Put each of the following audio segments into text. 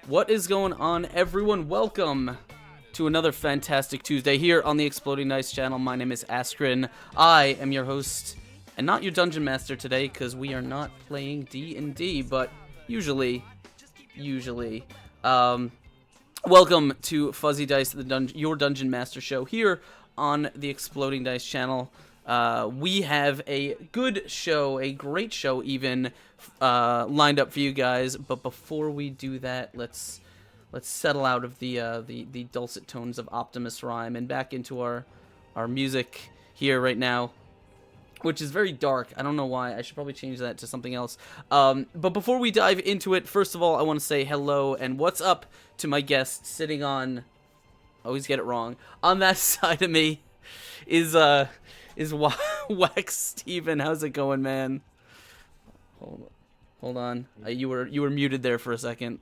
What is going on, everyone? Welcome to another fantastic Tuesday here on the Exploding Dice channel. My name is Askren. I am your host, and not your dungeon master today, because we are not playing D&D, but usually, welcome to Fuzzy Dice, your dungeon master show here on the Exploding Dice channel. We have a good show, a great show even, lined up for you guys. But before we do that, let's settle out of the dulcet tones of Optimus Rhyme and back into our music here right now, which is very dark. I don't know why. I should probably change that to something else. But before we dive into it, first of all, I want to say hello and what's up to my guest sitting on. Always get it wrong. On that side of me is Wax Steven. How's it going, man? Hold on. You were muted there for a second.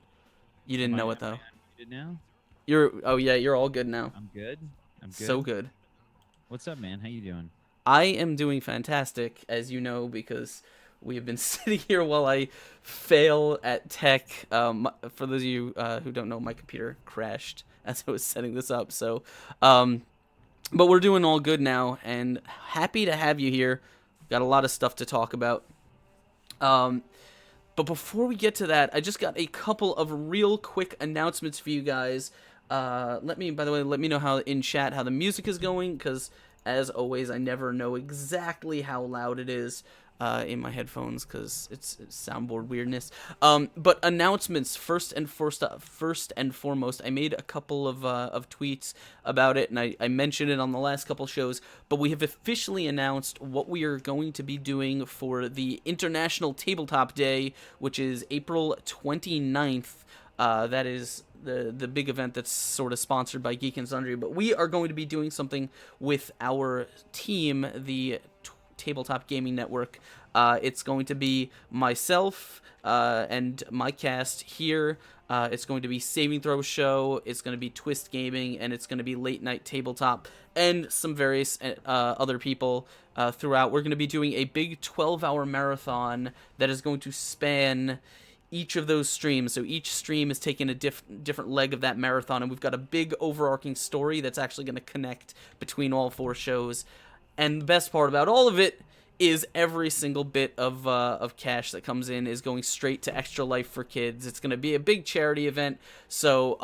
You didn't know it though. Muted now? You're all good now. I'm good. So good. What's up, man? How you doing? I am doing fantastic, as you know, because we have been sitting here while I fail at tech. For those of you who don't know, my computer crashed as I was setting this up. So, but we're doing all good now, and happy to have you here. Got a lot of stuff to talk about. But before we get to that, I just got a couple of real quick announcements for you guys. Let me know how in chat how the music is going, because as always, I never know exactly how loud it is in my headphones, because it's soundboard weirdness. But announcements first and foremost. I made a couple of tweets about it, and I mentioned it on the last couple shows. But we have officially announced what we are going to be doing for the International Tabletop Day, which is April 29th. That is the big event that's sort of sponsored by Geek and Sundry. But we are going to be doing something with our team, the Tabletop Gaming Network. It's going to be myself and my cast here. It's going to be Saving Throw Show, it's going to be Twist Gaming, and it's going to be Late Night Tabletop, and some various other people throughout. We're going to be doing a big 12-hour marathon that is going to span each of those streams. So each stream is taking a different leg of that marathon, and we've got a big overarching story that's actually going to connect between all four shows. And the best part about all of it is every single bit of cash that comes in is going straight to Extra Life for Kids. It's going to be a big charity event. So,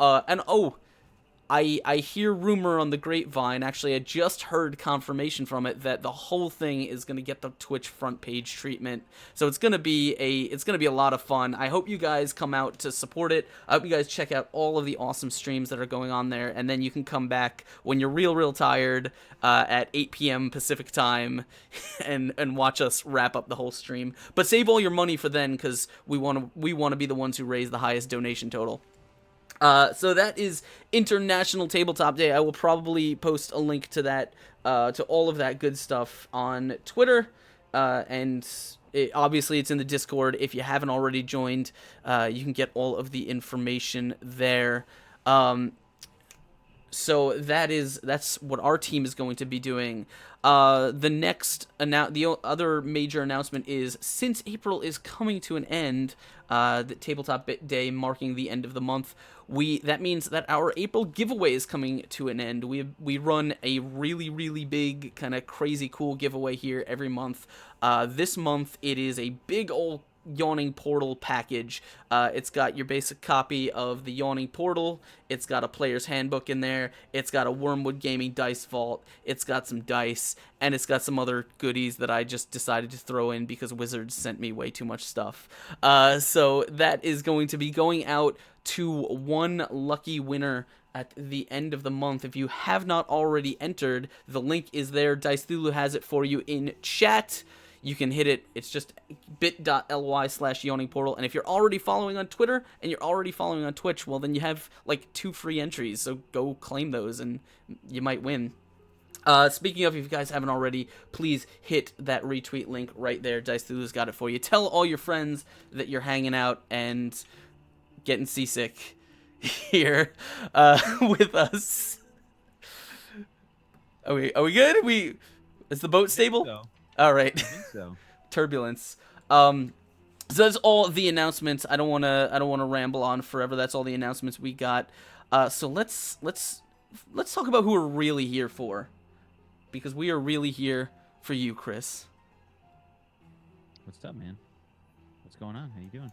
I hear rumor on the grapevine, actually I just heard confirmation from it, that the whole thing is going to get the Twitch front page treatment. So it's going to be a lot of fun. I hope you guys come out to support it. I hope you guys check out all of the awesome streams that are going on there, and then you can come back when you're real tired at 8 p.m. Pacific time and watch us wrap up the whole stream. But save all your money for then, because we want to be the ones who raise the highest donation total. So that is International Tabletop Day. I will probably post a link to that, to all of that good stuff on Twitter, and obviously it's in the Discord. If you haven't already joined, you can get all of the information there. So that's what our team is going to be doing. The other major announcement is, since April is coming to an end, the Tabletop Day marking the end of the month, that means that our April giveaway is coming to an end. We run a really big, kind of crazy cool giveaway here every month. This month it is a big old Yawning Portal package. It's got your basic copy of the Yawning Portal. It's got a player's handbook in there. It's got a Wormwood Gaming dice vault. It's got some dice, and it's got some other goodies that I just decided to throw in because Wizards sent me way too much stuff. So that is going to be going out to one lucky winner at the end of the month. If you have not already entered, the link is there. Dice Lulu has it for you in chat. You can hit it. It's just bit.ly/yawningportal. And if you're already following on Twitter and you're already following on Twitch, well, then you have like 2 free entries. So go claim those and you might win. Speaking of, if you guys haven't already, please hit that retweet link right there. Dice Lulu's got it for you. Tell all your friends that you're hanging out and getting seasick here with us. Are we good? Is the boat stable? So. All right. I think so. Turbulence. So that's all the announcements. I don't wanna ramble on forever. That's all the announcements we got. So let's talk about who we're really here for, because we are really here for you, Chris. What's up, man? What's going on? How you doing?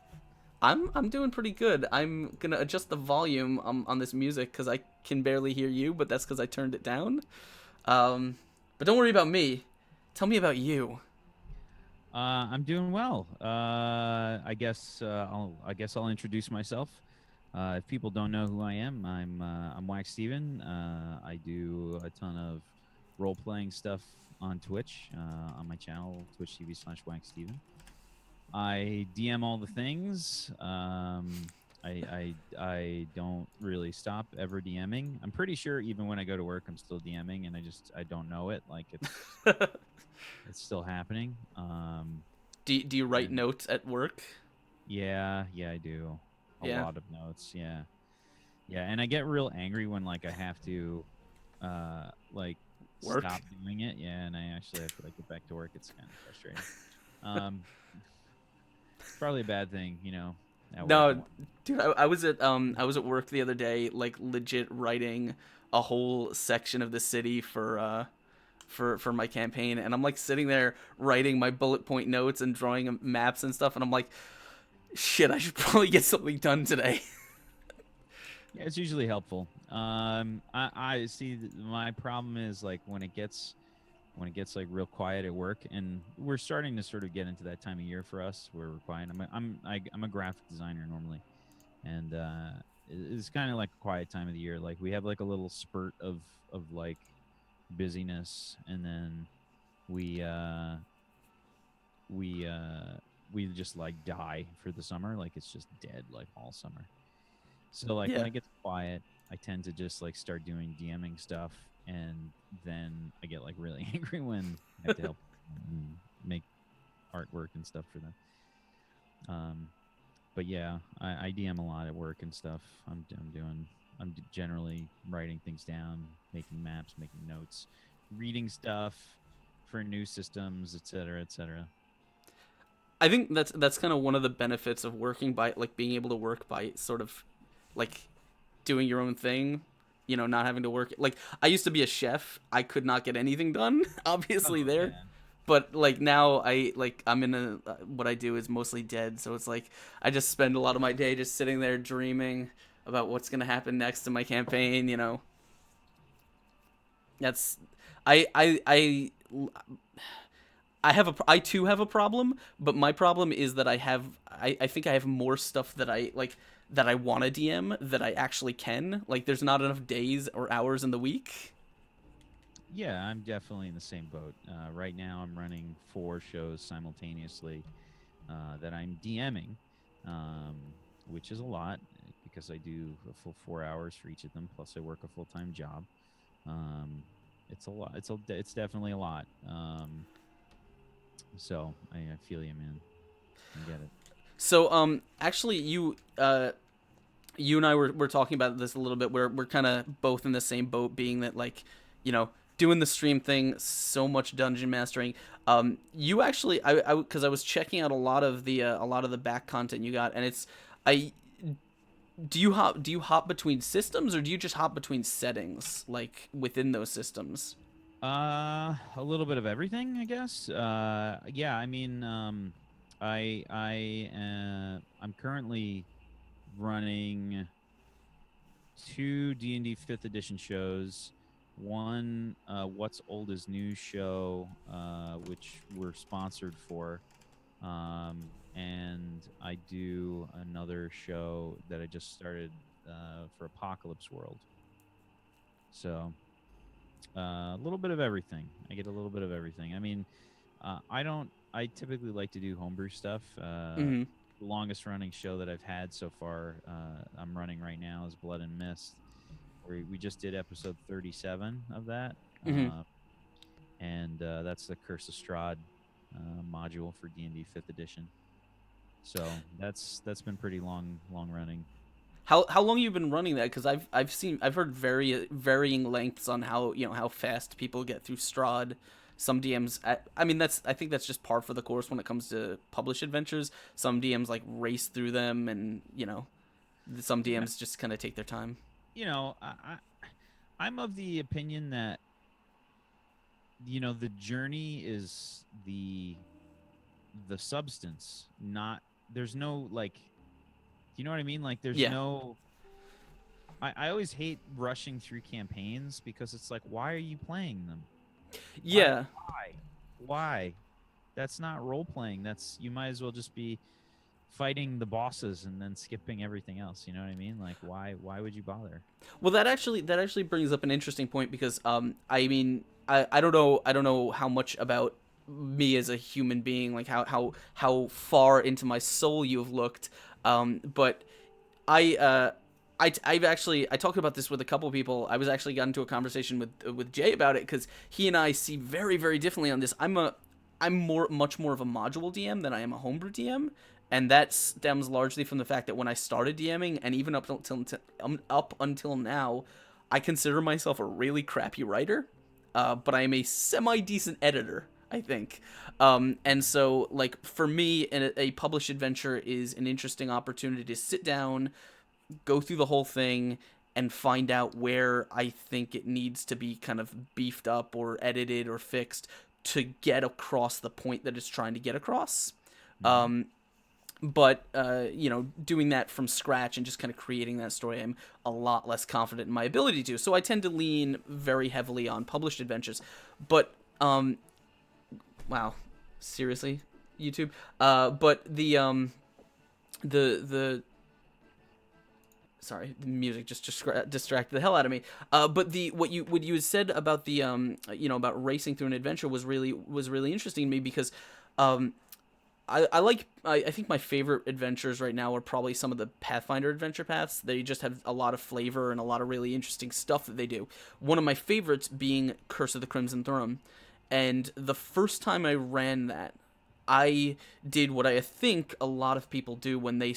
I'm doing pretty good. I'm gonna adjust the volume on this music because I can barely hear you, but that's because I turned it down. But don't worry about me. Tell me about you. I'm doing well. I guess I'll introduce myself. If people don't know who I am, I'm Wax Steven. I do a ton of role playing stuff on Twitch, on my channel, Twitch TV/Wax Steven. I DM all the things. I don't really stop ever DMing. I'm pretty sure even when I go to work, I'm still DMing, and I don't know it. Like it's still happening. Do you write And notes at work? yeah, I do a Yeah. lot of notes. Yeah, and I get real angry when like I have to, like Work? stop doing it. Yeah, and I actually have to like get back to work. It's kind of frustrating. Um, it's probably a bad thing, at work and No, what. dude. I was at work the other day, like legit writing a whole section of the city for my campaign, and I'm like sitting there writing my bullet point notes and drawing maps and stuff, and I'm like, shit, I should probably get something done today. Yeah, it's usually helpful. I see. My problem is like when it gets like real quiet at work, and we're starting to sort of get into that time of year for us where we're quiet. I'm a graphic designer normally, and it's kind of like a quiet time of the year. Like we have like a little spurt of like busyness, and then we uh we uh we just like die for the summer. Like it's just dead like all summer. So like when Yeah. it gets quiet, I tend to just like start doing DMing stuff, and then I get like really angry when I have to help and make artwork and stuff for them. Um, but yeah, I DM a lot at work and stuff. Generally writing things down, making maps, making notes, reading stuff for new systems, etc., etc. I think that's kind of one of the benefits of working by, like, being able to work by sort of like doing your own thing, not having to work. Like, I used to be a chef. I could not get anything done, obviously, Oh there. yeah. But like now I'm in a what I do is mostly dead, so it's like I just spend a lot of my day just sitting there dreaming about what's going to happen next in my campaign. That's I too have a problem, but my problem is that I think I have more stuff that I like, that I want to DM that I actually can. Like, there's not enough days or hours in the week. Yeah, I'm definitely in the same boat. Right now, I'm running 4 shows simultaneously that I'm DMing, um, which is a lot because I do a full 4 hours for each of them. Plus, I work a full time job. Um, it's a lot. It's definitely a lot. So I feel you, man. I get it. So actually you and I were talking about this a little bit. We're kind of both in the same boat, being that, like, you know, doing the stream thing, so much dungeon mastering. You actually, because I was checking out a lot of the back content you got, and I do you hop between systems, or do you just hop between settings, like within those systems? A little bit of everything, I guess. Yeah, I mean, I'm currently running 2 D&D 5th edition shows. One, What's Old is New show, which we're sponsored for. And I do another show that I just started for Apocalypse World. So a little bit of everything. I get a little bit of everything. I mean, I don't. I typically like to do homebrew stuff. Mm-hmm. The longest running show that I've had so far, I'm running right now, is Blood and Mist. We just did episode 37 of that, Mm-hmm. and that's the Curse of Strahd module for D&D 5th edition. So that's been pretty long running. How long you been running that? Because I've heard very varying lengths on how fast people get through Strahd. Some DMs, I mean, I think that's just par for the course when it comes to published adventures. Some DMs like race through them, and some Yeah, DMs just kind of take their time. you know, I'm of the opinion that the journey is the substance, not there's no like, you know what I mean? Like there's Yeah, no I always hate rushing through campaigns because it's like, why are you playing them? Why yeah. why? Why? That's not role playing. That's you might as well just be fighting the bosses and then skipping everything else. You know what I mean? Like why would you bother? Well, that actually brings up an interesting point because I mean I don't know how much about me as a human being, like how far into my soul you've looked, but I I talked about this with a couple of people. I was actually got into a conversation with Jay about it because he and I see very very differently on this. I'm much more of a module DM than I am a homebrew DM, and that stems largely from the fact that when I started DMing and even up until now, I consider myself a really crappy writer, but I am a semi decent editor, I think. And so, like, for me, a published adventure is an interesting opportunity to sit down, go through the whole thing, and find out where I think it needs to be kind of beefed up or edited or fixed to get across the point that it's trying to get across. Hmm. But doing that from scratch and just kind of creating that story, I'm a lot less confident in my ability to. So I tend to lean very heavily on published adventures. But wow, seriously, YouTube. But the sorry, the music just distracted the hell out of me. But the what you had said about the about racing through an adventure was really interesting to me because um I think my favorite adventures right now are probably some of the Pathfinder adventure paths. They just have a lot of flavor and a lot of really interesting stuff that they do. One of my favorites being Curse of the Crimson Throne. And the first time I ran that, I did what I think a lot of people do when they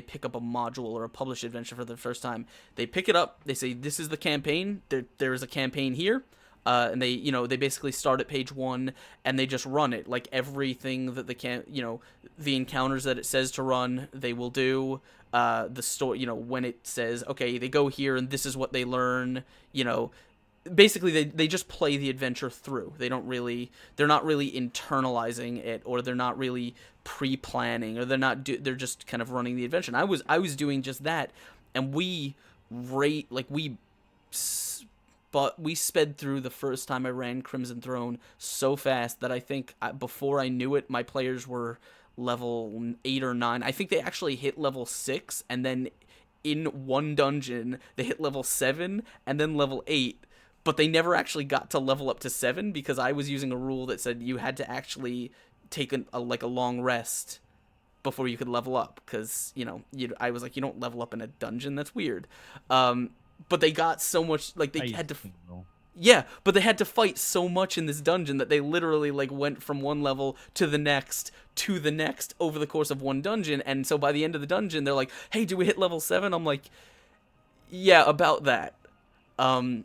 pick up a module or a published adventure for the first time. They pick it up, they say this is the campaign. There is a campaign here. And they basically start at page 1 and they just run it, like everything that the encounters that it says to run they will do. The story, when it says okay they go here and this is what they learn, basically they just play the adventure through. They're not really internalizing it, or they're not really pre-planning, or they're just kind of running the adventure. And I was doing just that, and but we sped through the first time I ran Crimson Throne so fast that I think before I knew it, my players were level 8 or 9. I think they actually hit level 6, and then in one dungeon they hit level 7 and then level 8. But they never actually got to level up to 7 because I was using a rule that said you had to actually take a long rest before you could level up, because I was like, you don't level up in a dungeon, that's weird. um but they got so much, like I they use had to the same rule. yeah, but they had to fight so much in this dungeon that they literally like went from one level to the next over the course of one dungeon. And so by the end of the dungeon they're like, hey, do we hit level 7? I'm like, yeah, about that. um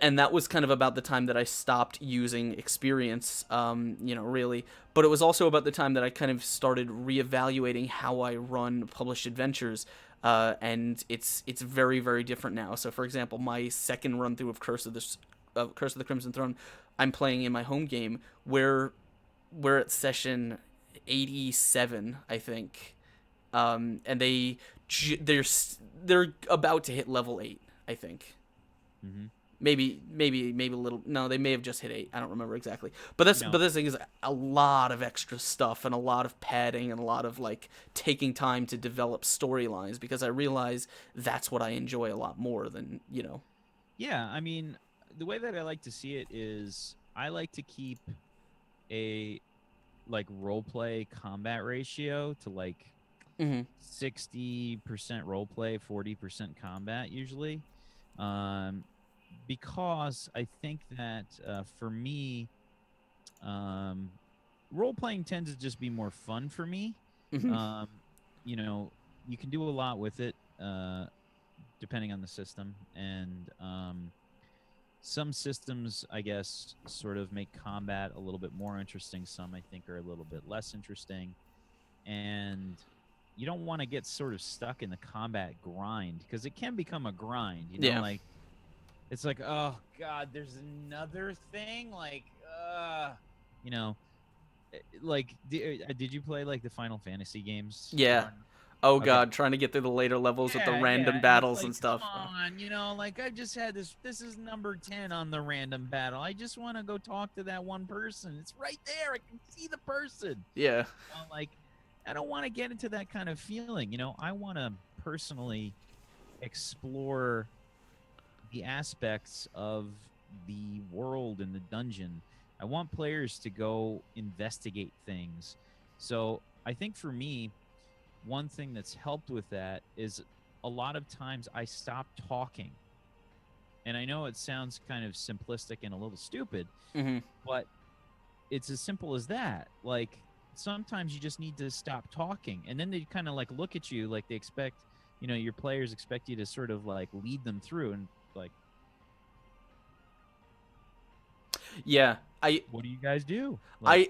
and that was kind of about the time that I stopped using experience, really. But it was also about the time that I kind of started reevaluating how I run published adventures, and it's very very different now. So, for example, my second run through of Curse of the Crimson Throne, I'm playing in my home game where we're at session 87, I think, and they're about to hit level 8, I think. Hmm. Maybe a little. No, they may have just hit 8. I don't remember exactly. But this thing is a lot of extra stuff and a lot of padding and a lot of like taking time to develop storylines, because I realize that's what I enjoy a lot more than. Yeah, I mean, the way that I like to see it is I like to keep a like role play combat ratio to like Mhm. 60% role play, 40% combat usually. Um, because I think that for me, um, role playing tends to just be more fun for me. Mhm. Um, you know, you can do a lot with it depending on the system. And some systems, I guess, sort of make combat a little bit more interesting. Some I think are a little bit less interesting, and you don't want to get sort of stuck in the combat grind because it can become a grind. You know, Yeah. like it's like, oh god, there's another thing. Like, you know, like did you play like the Final Fantasy games Yeah. growing up? Oh Okay. god, trying to get through the later levels with the Yeah, yeah, random and it's battles like, and come stuff. on, you know, like I've just had this. This is number 10 on the random battle. I just want to go talk to that one person. It's right there. I can see the person. Yeah. Like, I don't want to get into that kind of feeling. You know, I want to personally explore the aspects of the world and the dungeon. I want players to go investigate things. So I think for me, one thing that's helped with that is a lot of times I stop talking. And I know it sounds kind of simplistic and a little stupid, Hmm. but it's as simple as that. Like sometimes you just need to stop talking, and then they kind of like look at you like they expect, you know, your players expect you to sort of like lead them through and like, Yeah. what do you guys do? Like,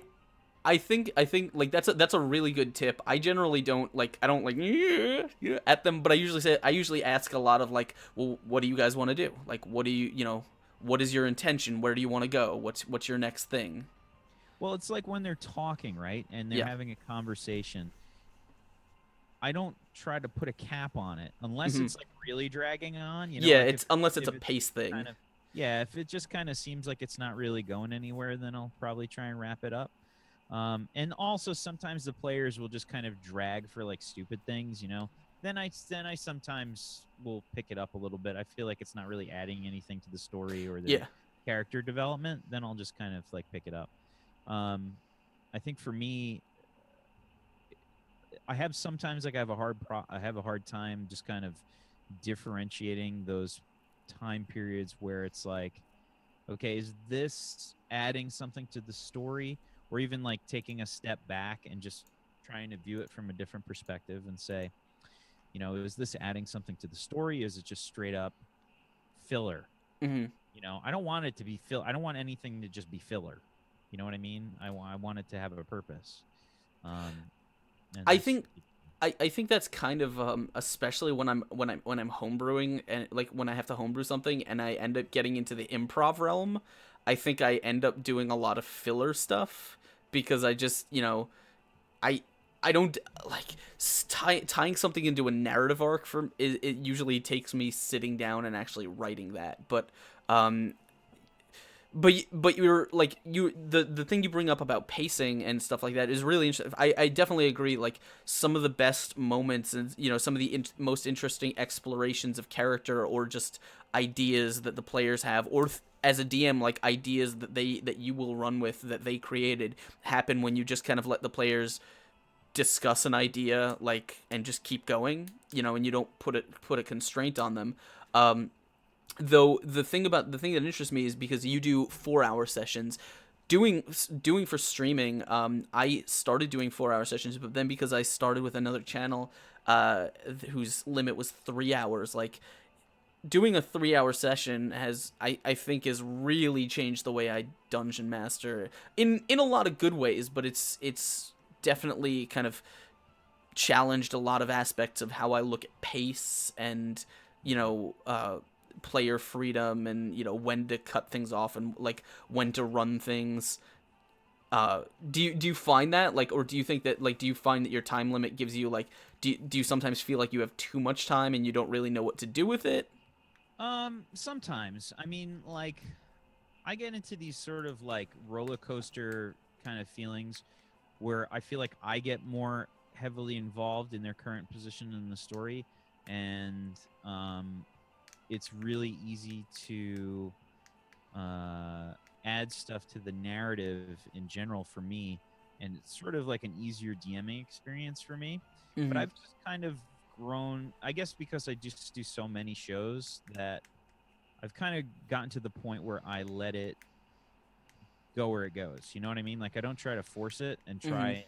I I think like that's a really good tip. I generally don't like I don't like yeah, at them, but I usually ask a lot of like, well, what do you guys want to do? Like, what do what is your intention? Where do you want to go? What's your next thing? well, it's like when they're talking, right? And they're Yeah. having a conversation. I don't try to put a cap on it unless Hmm. it's like really dragging on, you know, Yeah, like it's unless it's a if it's pace thing. kind of, yeah, if it just kind of seems like it's not really going anywhere, then I'll probably try and wrap it up. And also sometimes the players will just kind of drag for like stupid things, you know. Then I sometimes will pick it up a little bit. I feel like it's not really adding anything to the story or the Yeah. character development. Then I'll just kind of like pick it up. Um, I think for me, I have sometimes like I have a hard time just kind of differentiating those time periods where it's like, okay, is this adding something to the story, or even like taking a step back and just trying to view it from a different perspective and say, you know, is this adding something to the story? Is it just straight up filler? Hmm. You know, I don't want it to be fill. I don't want anything to just be filler. You know what I mean? I want it to have a purpose. Um, and I that's think I think that's kind of especially when I'm homebrewing and like when I have to homebrew something and I end up getting into the improv realm, I think I end up doing a lot of filler stuff because I just, I I don't like tying something into a narrative arc for it usually takes me sitting down and actually writing that. Um but you're like the thing you bring up about pacing and stuff like that is really interesting. I definitely agree. Like some of the best moments and some of the most interesting explorations of character or just ideas that the players have, or as a DM, like ideas that you will run with that they created, happen when you just kind of let the players discuss an idea like and just keep going, and you don't put a constraint on them. Though the thing that interests me is because you do 4 hour sessions. Doing for streaming, I started doing 4 hour sessions, but then because I started with another channel, whose limit was 3 hours, like doing a 3 hour session I think has really changed the way I dungeon master in a lot of good ways, but it's definitely kind of challenged a lot of aspects of how I look at pace and you know uh, player freedom and when to cut things off and like when to run things. Do you find that like, or do you think that like, do you find that your time limit gives you like, do you sometimes feel like you have too much time and you don't really know what to do with it? sometimes. I mean, like I get into these sort of like roller coaster kind of feelings where I feel like I get more heavily involved in their current position in the story, and it's really easy to uh, add stuff to the narrative in general for me, and it's sort of like an easier DMing experience for me. But Mm-hmm. I've just kind of grown, I guess, because I just do so many shows that I've kind of gotten to the point where I let it go where it goes. You know what I mean? Like I don't try to force it and try Mm-hmm. and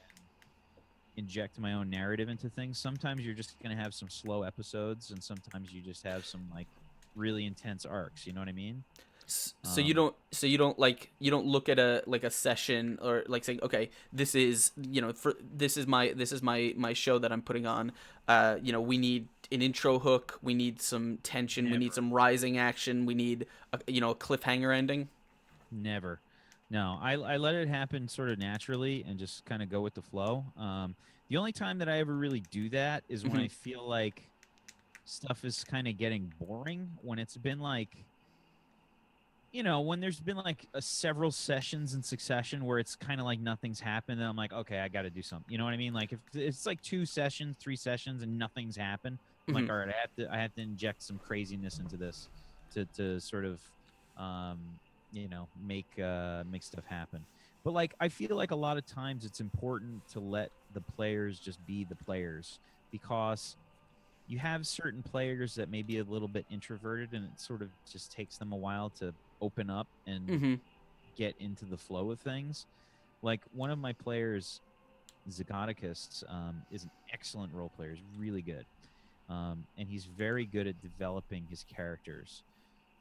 inject my own narrative into things. Sometimes you're just going to have some slow episodes and sometimes you just have some like really intense arcs, you know what I mean? So you don't like you don't look at a like a session or like saying, okay, this is, for this is my show that I'm putting on. We need an intro hook, we need some tension, we need Never. some rising action, we need a cliffhanger ending. Never. No, I let it happen sort of naturally and just kind of go with the flow. The only time that I ever really do that is when Hmm. I feel like stuff is kind of getting boring. When it's been like, when there's been like several sessions in succession where it's kind of like nothing's happened, then I'm like, okay, I got to do something. You know what I mean? Like if it's like 2 sessions, 3 sessions, and nothing's happened, I'm Hmm. like, all right, I have to inject some craziness into this to sort of, um, make stuff happen. But like, I feel like a lot of times it's important to let the players just be the players, because you have certain players that may be a little bit introverted, and it sort of just takes them a while to open up and Hmm. get into the flow of things. Like one of my players, Zagoticus, is an excellent role player. He's really good. And he's very good at developing his characters.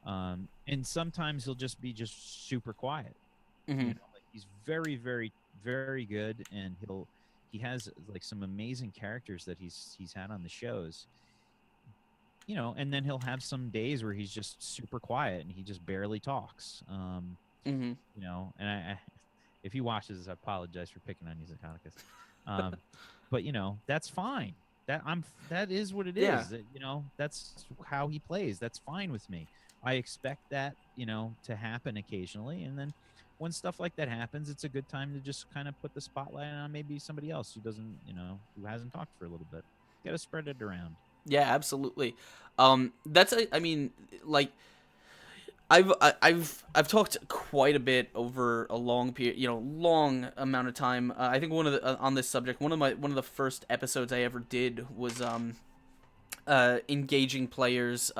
And sometimes he'll just be just super quiet. Hmm. Like he's very, very, very good, and he has like some amazing characters that he's had on the shows. And then he'll have some days where he's just super quiet and he just barely talks. Hmm. And if he watches this, I apologize for picking on you, Zakonicus. Um, but that's fine. That is what it Yeah. is. That's how he plays. That's fine with me. I expect that, to happen occasionally. And then when stuff like that happens, it's a good time to just kind of put the spotlight on maybe somebody else who doesn't, who hasn't talked for a little bit. Got to spread it around. Yeah, absolutely. I mean, like, I've talked quite a bit over a long period, long amount of time. I think one of the on this subject, one of the first episodes I ever did was engaging players,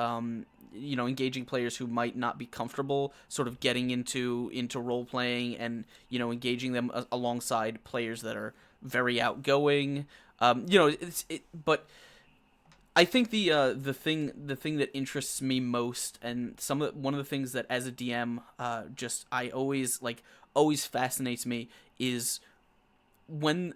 engaging players who might not be comfortable sort of getting into role playing, and engaging them alongside players that are very outgoing. But I think the thing that interests me most, and one of the things that as a DM, just I always fascinates me, is when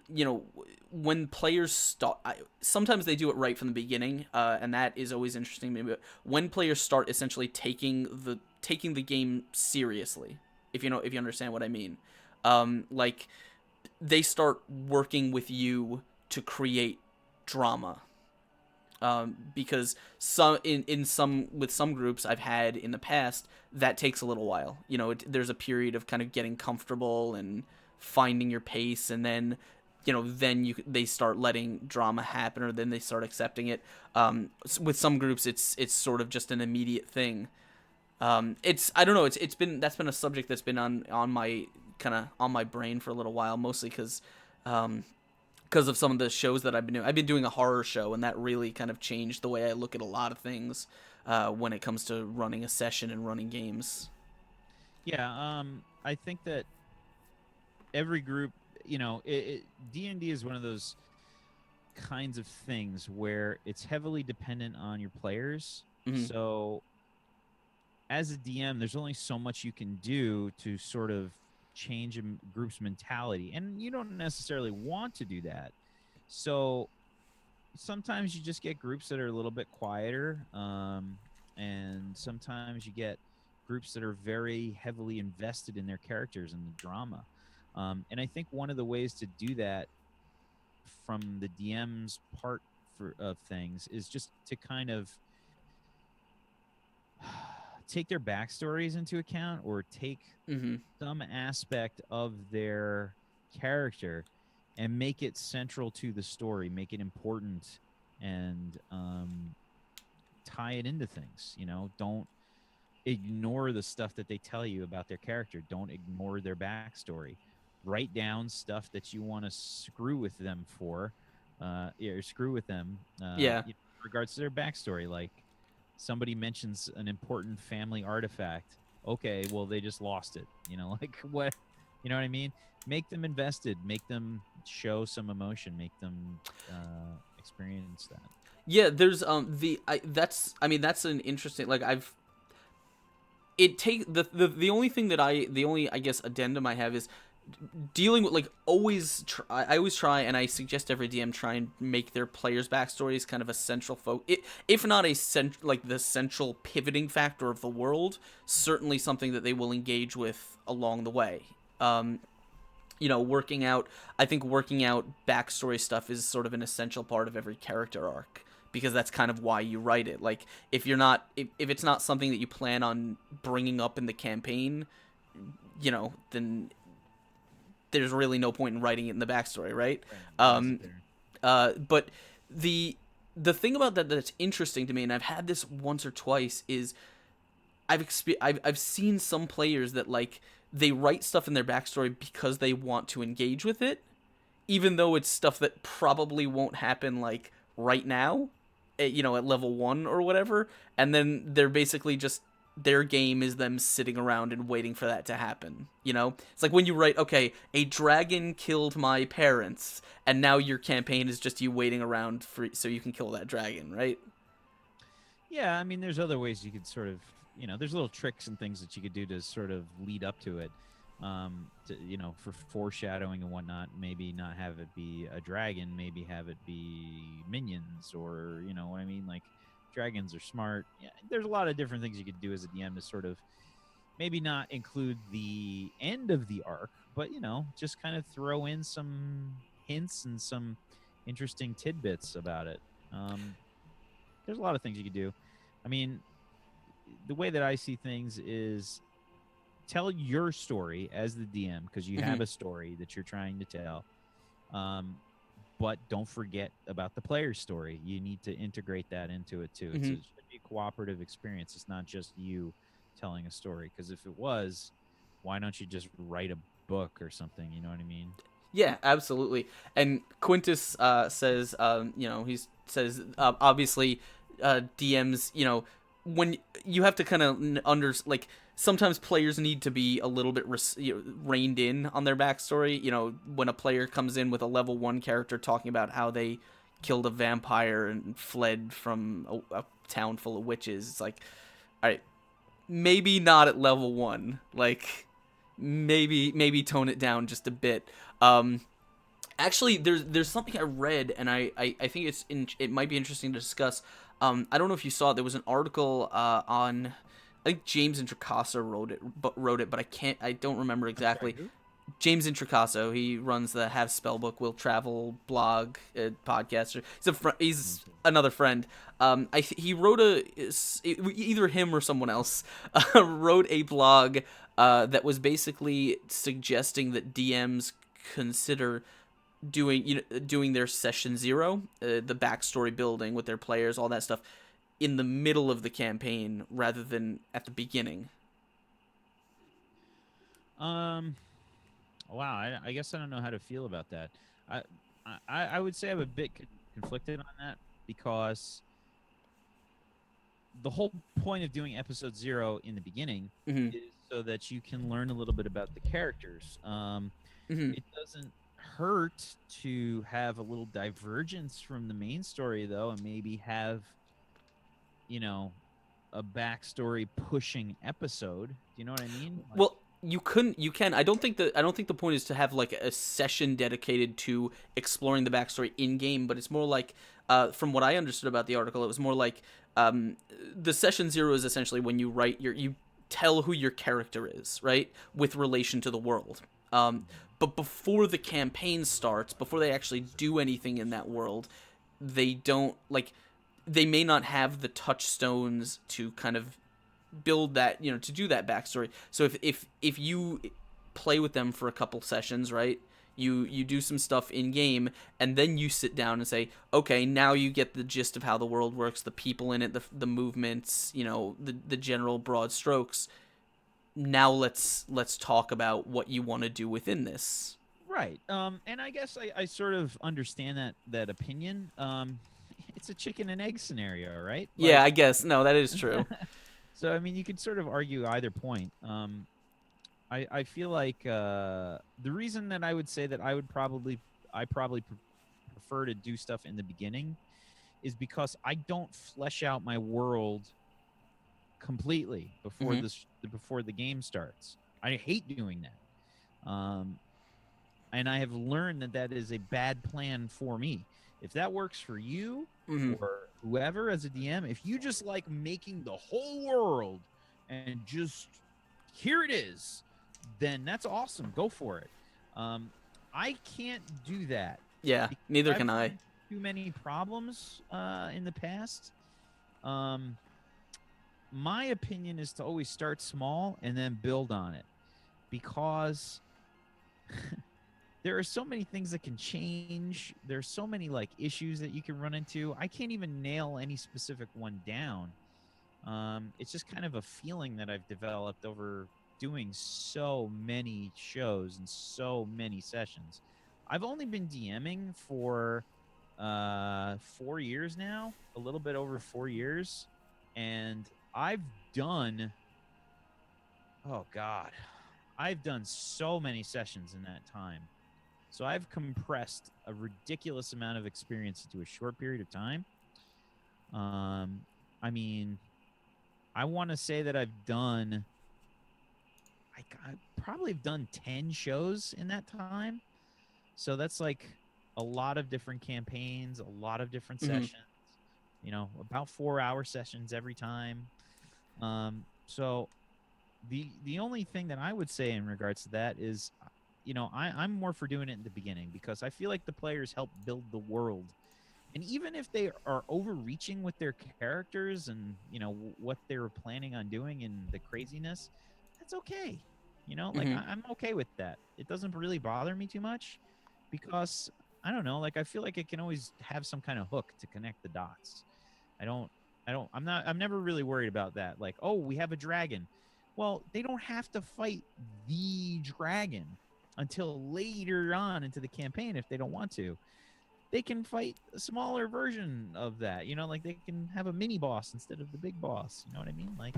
when players start. Sometimes they do it right from the beginning, and that is always interesting to me. But when players start essentially taking the game seriously, if you understand what I mean, like they start working with you to create drama, because in some with some groups I've had in the past, that takes a little while. There's a period of kind of getting comfortable and finding your pace, and then they start letting drama happen, or then they start accepting it. With some groups, it's sort of just an immediate thing. It's I don't know. That's been a subject that's been on my kind of on my brain for a little while, mostly um, because of some of the shows that I've been doing. I've been doing a horror show, and that really kind of changed the way I look at a lot of things, when it comes to running a session and running games. Yeah, I think that every group, D&D is one of those kinds of things where it's heavily dependent on your players. Hmm. So as a DM, there's only so much you can do to sort of change a group's mentality, and you don't necessarily want to do that. So sometimes you just get groups that are a little bit quieter, and sometimes you get groups that are very heavily invested in their characters and the drama. And I think one of the ways to do that from the DM's part of things is just to kind of take their backstories into account, or take Hmm. some aspect of their character and make it central to the story, make it important, and tie it into things. Don't ignore the stuff that they tell you about their character. Don't ignore their backstory. Write down stuff that you want to screw with them for, or screw with them, Yeah. in regards to their backstory. Like somebody mentions an important family artifact. Okay, well they just lost it. Like what? You know what I mean? Make them invested. Make them show some emotion. Make them experience that. Yeah, there's the I that's I mean that's an interesting, like, it take the only thing that the only I guess addendum I have is dealing with like I always try, and I suggest every DM try and make their players' backstories kind of a central if not like the central pivoting factor of the world, certainly something that they will engage with along the way. Um, working out. I think working out backstory stuff is sort of an essential part of every character arc because that's kind of why you write it. Like if it's not something that you plan on bringing up in the campaign, then there's really no point in writing it in the backstory, right? Right. Why is it Um, there? but the thing about that that's interesting to me, and I've had this once or twice, is I've seen some players that like they write stuff in their backstory because they want to engage with it, even though it's stuff that probably won't happen like right now, at level 1 or whatever, and then they're basically just their game is them sitting around and waiting for that to happen. It's like when you write, okay, a dragon killed my parents, and now your campaign is just you waiting around so you can kill that dragon, right? Yeah, I mean, there's other ways you could sort of, there's little tricks and things that you could do to sort of lead up to it. For foreshadowing and whatnot, maybe not have it be a dragon, maybe have it be minions, or you know what I mean. Like dragons are smart. Yeah, there's a lot of different things you could do as a DM to sort of maybe not include the end of the arc, but just kind of throw in some hints and some interesting tidbits about it. There's a lot of things you could do. I mean, the way that I see things is tell your story as the DM because you Mm-hmm. have a story that you're trying to tell. Um, but don't forget about the player's story. You need to integrate that into it too. It Mm-hmm. should be a cooperative experience. It's not just you telling a story. Because if it was, why don't you just write a book or something? You know what I mean? Yeah, absolutely. And Quintus says, he says obviously DMs, when you have to kind of like sometimes players need to be a little bit reined in on their backstory. When a player comes in with a level 1 character talking about how they killed a vampire and fled from a town full of witches, it's like, all right, maybe not at level 1. Like maybe tone it down just a bit. Actually, there's something I read, and I think it might be interesting to discuss. I don't know if you saw it. There was an article on, I think James Introcaso wrote it, but I don't remember I'm sorry, exactly. who? James Introcaso, he runs the Have Spellbook Will Travel blog podcast. He's Okay. another friend. He wrote either him or someone else wrote a blog that was basically suggesting that DMs consider doing their session 0, the backstory building with their players, all that stuff, in the middle of the campaign rather than at the beginning. Um. Wow. I guess I don't know how to feel about that. I I would say I'm a bit conflicted on that because the whole point of doing episode 0 in the beginning Mm-hmm. is so that you can learn a little bit about the characters. Mm-hmm. It doesn't hurt to have a little divergence from the main story, though, and maybe have, you know, a backstory pushing episode. Do you know what I mean? Like, Well, you can. I don't think the point is to have like a session dedicated to exploring the backstory in game, but it's more like, from what I understood about the article, it was more like, the session 0 is essentially when you tell who your character is, right, with relation to the world. But before the campaign starts, before they actually do anything in that world, they don't like they may not have the touchstones to kind of build that, to do that backstory. So if you play with them for a couple sessions, right, you do some stuff in game, and then you sit down and say, okay, now you get the gist of how the world works, the people in it, the movements, the general broad strokes. Now let's talk about what you want to do within this. right. And I guess I sort of understand that opinion. It's a chicken and egg scenario, right? Yeah, Like, I guess, no, that is true. so I mean, you could sort of argue either point. I feel like the reason that I would say that I probably prefer to do stuff in the beginning is because I don't flesh out my world completely before Mm-hmm. before the game starts. I hate doing that. And I have learned that that is a bad plan for me. If that works for you Mm-hmm. or whoever as a DM, if you just like making the whole world and just here it is, then that's awesome. Go for it. Um, I can't do that Yeah. because Neither I've can I. run too many problems in the past. Um, my opinion is to always start small and then build on it because there are so many things that can change. There's so many like issues that you can run into. I can't even nail any specific one down. It's just kind of a feeling that I've developed over doing so many shows and so many sessions. I've only been DMing for 4 years now, a little bit over 4 years, and I've done oh god, I've done so many sessions in that time. So I've compressed a ridiculous amount of experience into a short period of time. Um, I mean, I want to say that I probably have done 10 shows in that time. So that's like a lot of different campaigns, a lot of different Mm-hmm. sessions, about 4 hour sessions every time. So the only thing that I would say in regards to that is, I'm more for doing it in the beginning because I feel like the players help build the world. And even if they are overreaching with their characters and, what they were planning on doing and the craziness, that's okay. Like Mm-hmm. I'm okay with that. It doesn't really bother me too much because I don't know, like I feel like it can always have some kind of hook to connect the dots. I don't I'm never really worried about that. Like, oh, we have a dragon. Well, they don't have to fight the dragon until later on into the campaign if they don't want to. They can fight a smaller version of that, like they can have a mini boss instead of the big boss. You know what I mean? Like,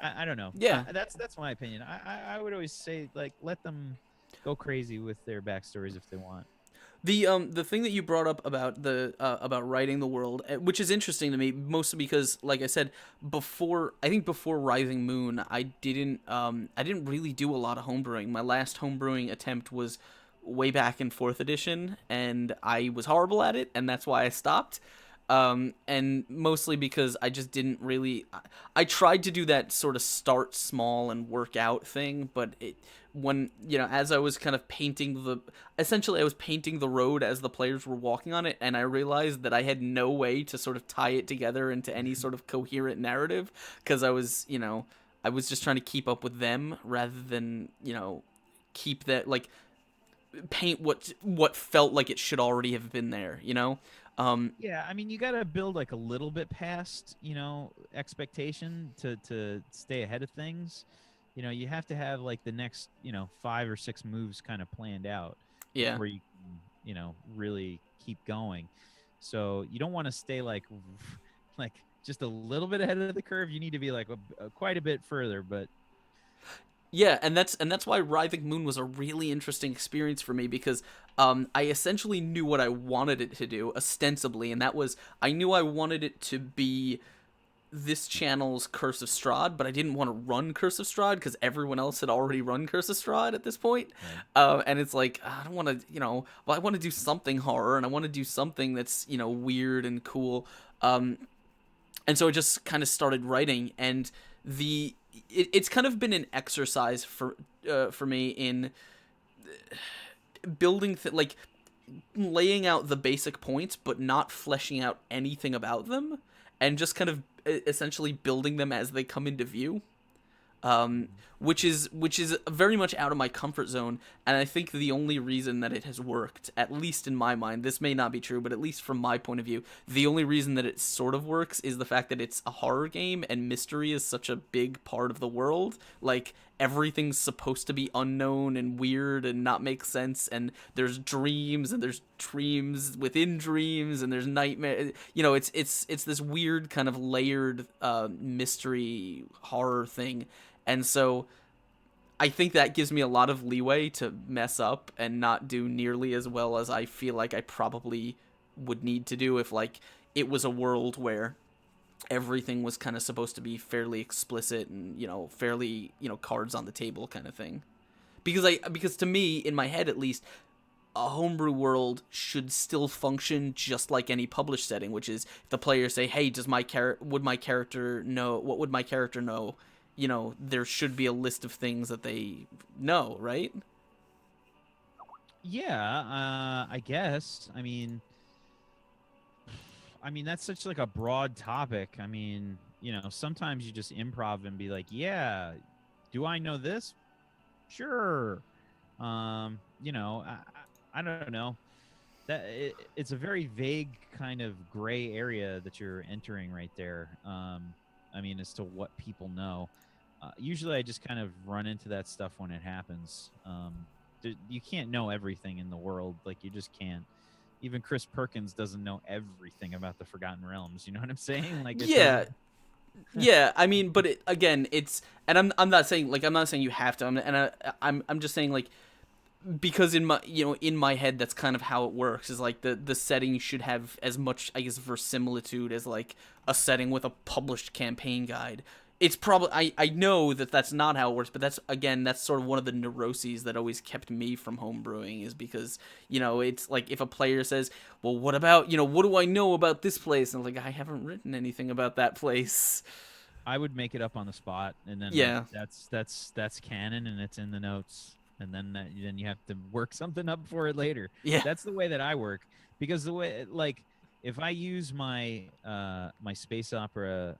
I don't know. Yeah. That's my opinion. I would always say like let them go crazy with their backstories if they want. The thing that you brought up about the about writing the world, which is interesting to me, mostly because, like I said before Rising Moon, I didn't really do a lot of homebrewing. My last homebrewing attempt was way back in fourth edition, and I was horrible at it, and that's why I stopped. And mostly because I just didn't really. I tried to do that sort of start small and work out thing, but when as I was kind of essentially I was painting the road as the players were walking on it, and I realized that I had no way to sort of tie it together into any sort of coherent narrative because I was just trying to keep up with them rather than keep that like paint what felt like it should already have been there. Yeah, I mean, you got to build like a little bit past, expectation to stay ahead of things. You have to have like the next, 5 or 6 moves kind of planned out Yeah. before you can, really keep going. So you don't want to stay like like just a little bit ahead of the curve. You need to be like quite a bit further, but Yeah, and that's why Writhing Moon was a really interesting experience for me because I essentially knew what I wanted it to do ostensibly, and that was I knew I wanted it to be this channel's Curse of Strahd, but I didn't want to run Curse of Strahd because everyone else had already run Curse of Strahd at this point. right. And it's like I don't want to, well, I want to do something horror and I want to do something that's weird and cool. And so I just kind of started writing, and it's kind of been an exercise for me in building like laying out the basic points, but not fleshing out anything about them, and just kind of essentially building them as they come into view. um, Mhm. which is very much out of my comfort zone. And I think the only reason that it has worked, at least in my mind, this may not be true, but at least from my point of view, the only reason that it sort of works is the fact that it's a horror game and mystery is such a big part of the world. Like, everything's supposed to be unknown and weird and not make sense, and there's dreams and there's dreams within dreams and there's nightmare. It's this weird kind of layered mystery horror thing. And so I think that gives me a lot of leeway to mess up and not do nearly as well as I feel like I probably would need to do if, like, it was a world where everything was kind of supposed to be fairly explicit and, fairly, cards on the table kind of thing. Because to me, in my head at least, a homebrew world should still function just like any published setting, which is if the players say, "Hey, would my character know? What would my character know?" There should be a list of things that they know, right? Yeah, I guess. I mean that's such like a broad topic. I mean, sometimes you just improv and be like, "Yeah, do I know this? Sure." I don't know. It's a very vague kind of gray area that you're entering right there. I mean, as to what people know. Usually, I just kind of run into that stuff when it happens. You can't know everything in the world, like you just can't. Even Chris Perkins doesn't know everything about the Forgotten Realms. You know what I'm saying? Like it Yeah, doesn't. yeah. I mean, but again, and I'm not saying I'm not saying you have to. I'm just saying like because in my head that's kind of how it works is like the setting should have as much, I guess, verisimilitude as like a setting with a published campaign guide. It's probably I know that that's not how it works, but that's sort of one of the neuroses that always kept me from homebrewing, is because it's like if a player says, well, what about, what do I know about this place, and I'm like, I haven't written anything about that place. I would make it up on the spot, and then Yeah. that's canon, and it's in the notes, and then you have to work something up for it later. Yeah. That's the way that I work, because the way, like, if I use my space opera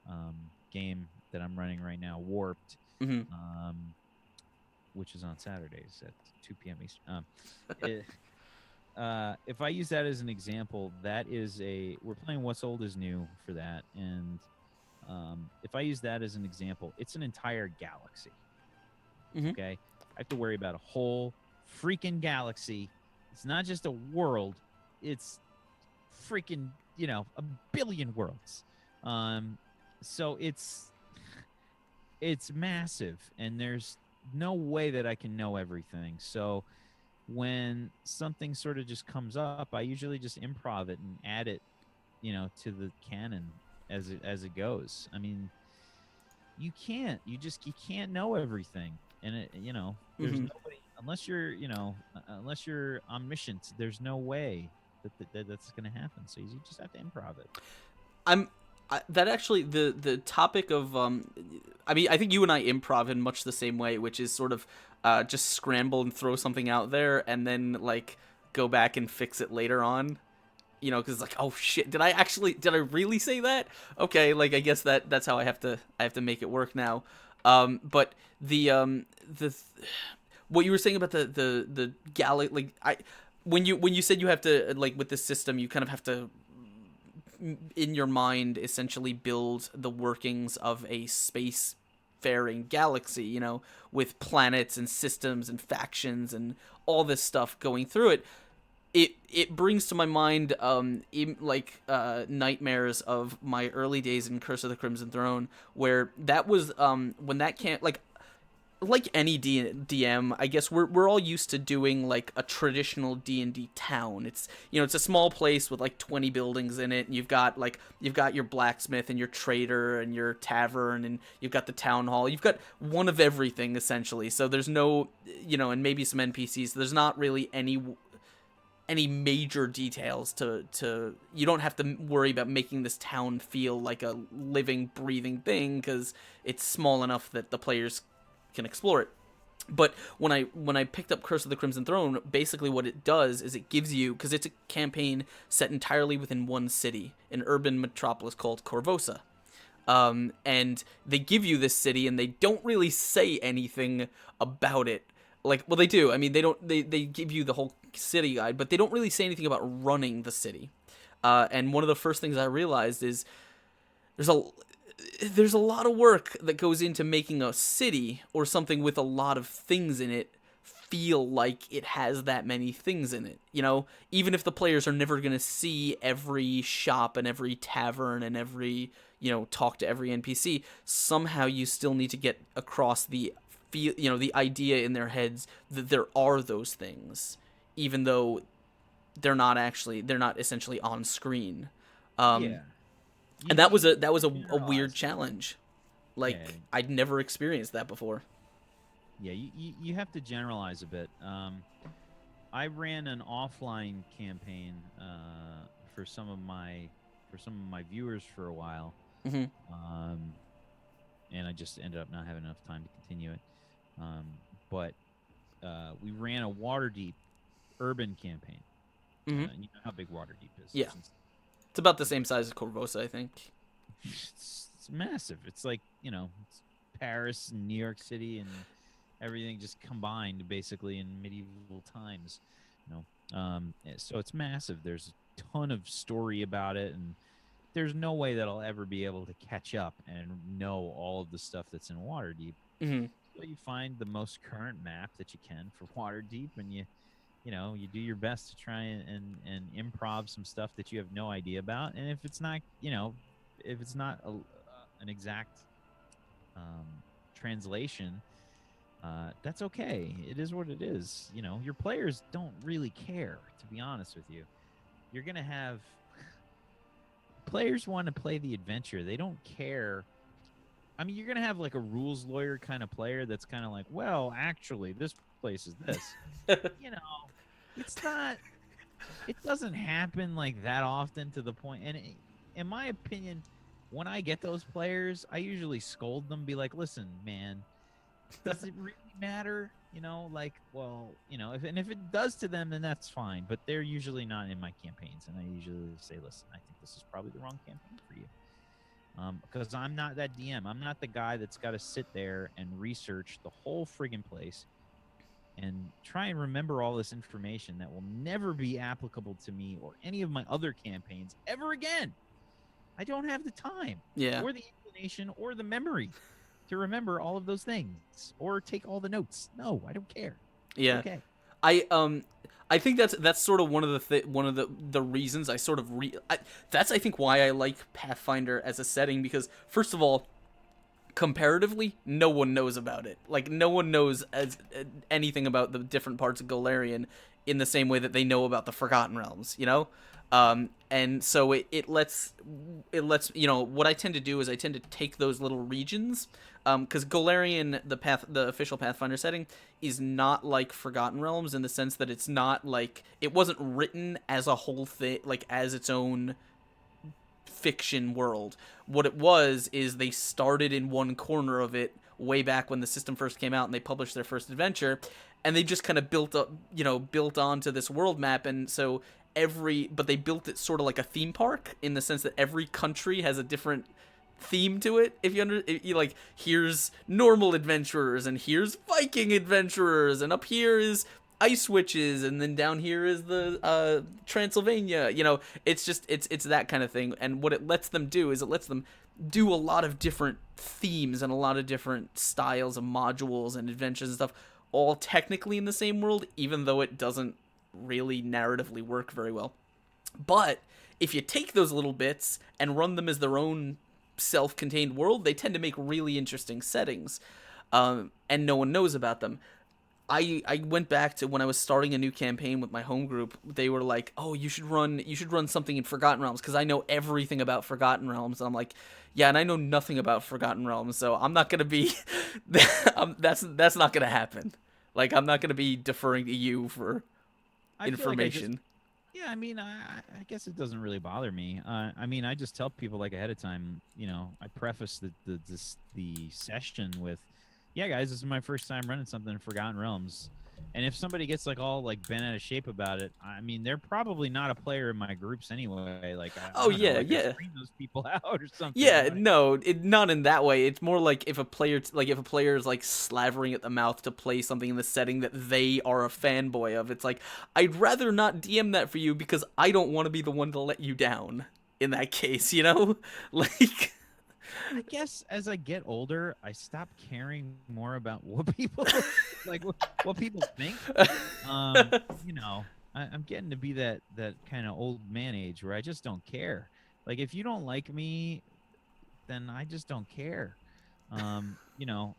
game that I'm running right now, Warped, Hmm. um, which is on Saturdays at 2 p.m. Eastern. If I use that as an example, we're playing What's Old is New for that, and if I use that as an example, it's an entire galaxy. Hmm. Okay, I have to worry about a whole freaking galaxy. It's not just a world; it's freaking a billion worlds. Um, so it's massive, and there's no way that I can know everything. So when something sort of just comes up, I usually just improv it and add it, to the canon as it goes. I mean, you can't know everything, and there's Hmm. nobody unless you're omniscient. There's no way that's going to happen. So you just have to improv it. I'm that actually the topic of I mean, I think you and I improv in much the same way, which is sort of just scramble and throw something out there and then like go back and fix it later on. Because it's like, oh shit, did I really say that? Okay, like I guess that's how I have to make it work now. But the what you were saying about the galaxy, like when you said you have to, like, with this system, you kind of have to in your mind essentially build the workings of a space-faring galaxy, with planets and systems and factions and all this stuff going through it. It brings to my mind nightmares of my early days in Curse of the Crimson Throne, where that was when that can't, like any DM, I guess we're all used to doing like a traditional D&D town. It's a small place with like 20 buildings in it, and you've got your blacksmith and your trader and your tavern, and you've got the town hall. You've got one of everything essentially. So there's no, and maybe some NPCs. There's not really any major details to you don't have to worry about making this town feel like a living, breathing thing, because it's small enough that the players can explore it. But when I picked up Curse of the Crimson Throne, basically what it does is it gives you, because it's a campaign set entirely within one city, an urban metropolis called Corvosa. And they give you this city, and they don't really say anything about it. Like, well, they do. I mean, they give you the whole city guide, but they don't really say anything about running the city. And one of the first things I realized is there's a there's a lot of work that goes into making a city or something with a lot of things in it feel like it has that many things in it. Even if the players are never going to see every shop and every tavern and every, talk to every NPC, somehow you still need to get across the feel, the idea in their heads that there are those things, even though they're not essentially on screen. Um, Yeah. And that was a weird generalize. challenge. Yeah, Like I'd never experienced that before. yeah. You have to generalize a bit. I ran an offline campaign for some of my viewers for a while, Hmm. um, and I just ended up not having enough time to continue it. Um, but we ran a Waterdeep urban campaign. Hmm. You know how big Waterdeep is. Yeah, it's about the same size as Corvosa, I think. It's massive. It's like it's Paris and New York City and everything just combined basically in medieval times. So it's massive. There's a ton of story about it, and there's no way that I'll ever be able to catch up and know all of the stuff that's in Waterdeep. Hmm. So you find the most current map that you can for Waterdeep, and you do your best to try and improv some stuff that you have no idea about. And if it's not an exact um, translation, that's okay. It is what it is. Your players don't really care, to be honest with you. You're gonna have players want to play the adventure. They don't care. I mean, you're gonna have like a rules lawyer kind of player that's kind of like, well, actually, this place is this. You know, it's not. It doesn't happen like that often to the point. And in my opinion, when I get those players, I usually scold them, be like, listen, man, does it really matter? Like, well, if it does to them, then that's fine. But they're usually not in my campaigns, and I usually say, listen, I think this is probably the wrong campaign for you. Because I'm not that DM. I'm not the guy that's got to sit there and research the whole friggin' place and try and remember all this information that will never be applicable to me or any of my other campaigns ever again. I don't have the time Yeah. or the inclination or the memory to remember all of those things or take all the notes. No, I don't care. It's Yeah. okay. I I think that's sort of one of one of the reasons I sort of that's I think why I like Pathfinder as a setting, because first of all, comparatively, no one knows about it. Like no one knows anything about the different parts of Golarion in the same way that they know about the Forgotten Realms, you know? And so it lets what I tend to do is I tend to take those little regions, because Golarion, the official Pathfinder setting, is not like Forgotten Realms in the sense that it's not like it wasn't written as a whole thing, like as its own fiction world. What it was is they started in one corner of it way back when the system first came out and they published their first adventure, and they just kind of built up, built onto this world map. And so but they built it sort of like a theme park in the sense that every country has a different theme to it. If you like, here's normal adventurers and here's Viking adventurers, and up here is ice witches, and then down here is the Transylvania. It's just it's that kind of thing. And what it lets them do is it lets them do a lot of different themes and a lot of different styles of modules and adventures and stuff, all technically in the same world, even though it doesn't really narratively work very well. But if you take those little bits and run them as their own self-contained world, they tend to make really interesting settings, and no one knows about them. I went back to when I was starting a new campaign with my home group. They were like, "Oh, you should run something in Forgotten Realms because I know everything about Forgotten Realms." And I'm like, "Yeah, and I know nothing about Forgotten Realms, so I'm not gonna be. That's not gonna happen. Like, I'm not gonna be deferring to you for I feel like information." yeah, I mean, I guess it doesn't really bother me. I mean, I just tell people like ahead of time. I preface the session with, "Yeah, guys, this is my first time running something in Forgotten Realms." And if somebody gets like all like bent out of shape about it, I mean, they're probably not a player in my groups anyway. Like I Oh don't know, yeah, like I yeah. screen those people out or something. Yeah, no, not in that way. It's more like if a player is like slavering at the mouth to play something in the setting that they are a fanboy of. It's like, I'd rather not DM that for you because I don't want to be the one to let you down in that case, you know? Like, I guess as I get older, I stop caring more about what people like, what people think. Um, I'm getting to be that kind of old man age where I just don't care. Like if you don't like me, then I just don't care. You know,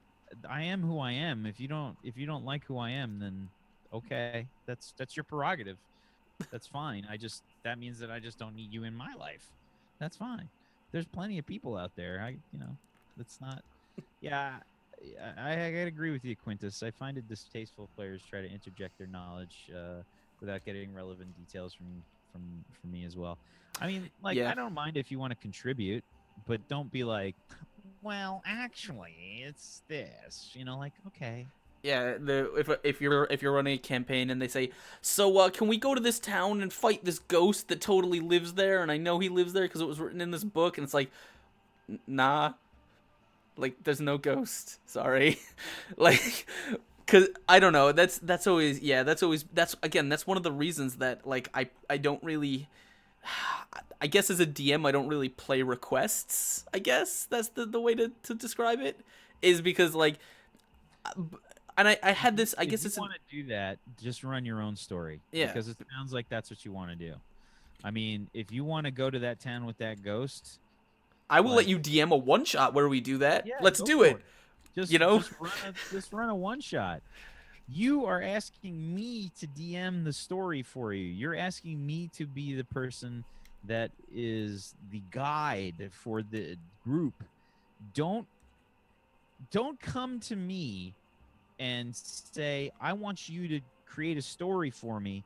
I am who I am. If you don't like who I am, then okay, that's your prerogative. That's fine. That means that I just don't need you in my life. That's fine. there's plenty of people out there. That's not. Yeah, I gotta agree with you, Quintus. I find it distasteful if players try to interject their knowledge without getting relevant details from me as well. I mean, like, Yeah. I don't mind if you want to contribute, but don't be like, well, actually, it's this. Like, okay. Yeah, if you're running a campaign and they say, so can we go to this town and fight this ghost that totally lives there, and I know he lives there because it was written in this book, and it's like, nah, like there's no ghost. Sorry, like, cause I don't know. That's always that's again that's one of the reasons that like I don't really. I guess as a DM, I don't really play requests. I guess that's the way to describe it, is because like, and I had this. I If guess you it's want to do that, just run your own story yeah. because it sounds like that's what you want to do. I mean, if you want to go to that town with that ghost, I will let like, you DM a one shot where we do that. yeah, Let's go do for it. it. You Just know? just run a one shot. You are asking me to DM the story for you. You're asking me to be the person that is the guide for the group. Don't don't come to me and say, I want you to create a story for me,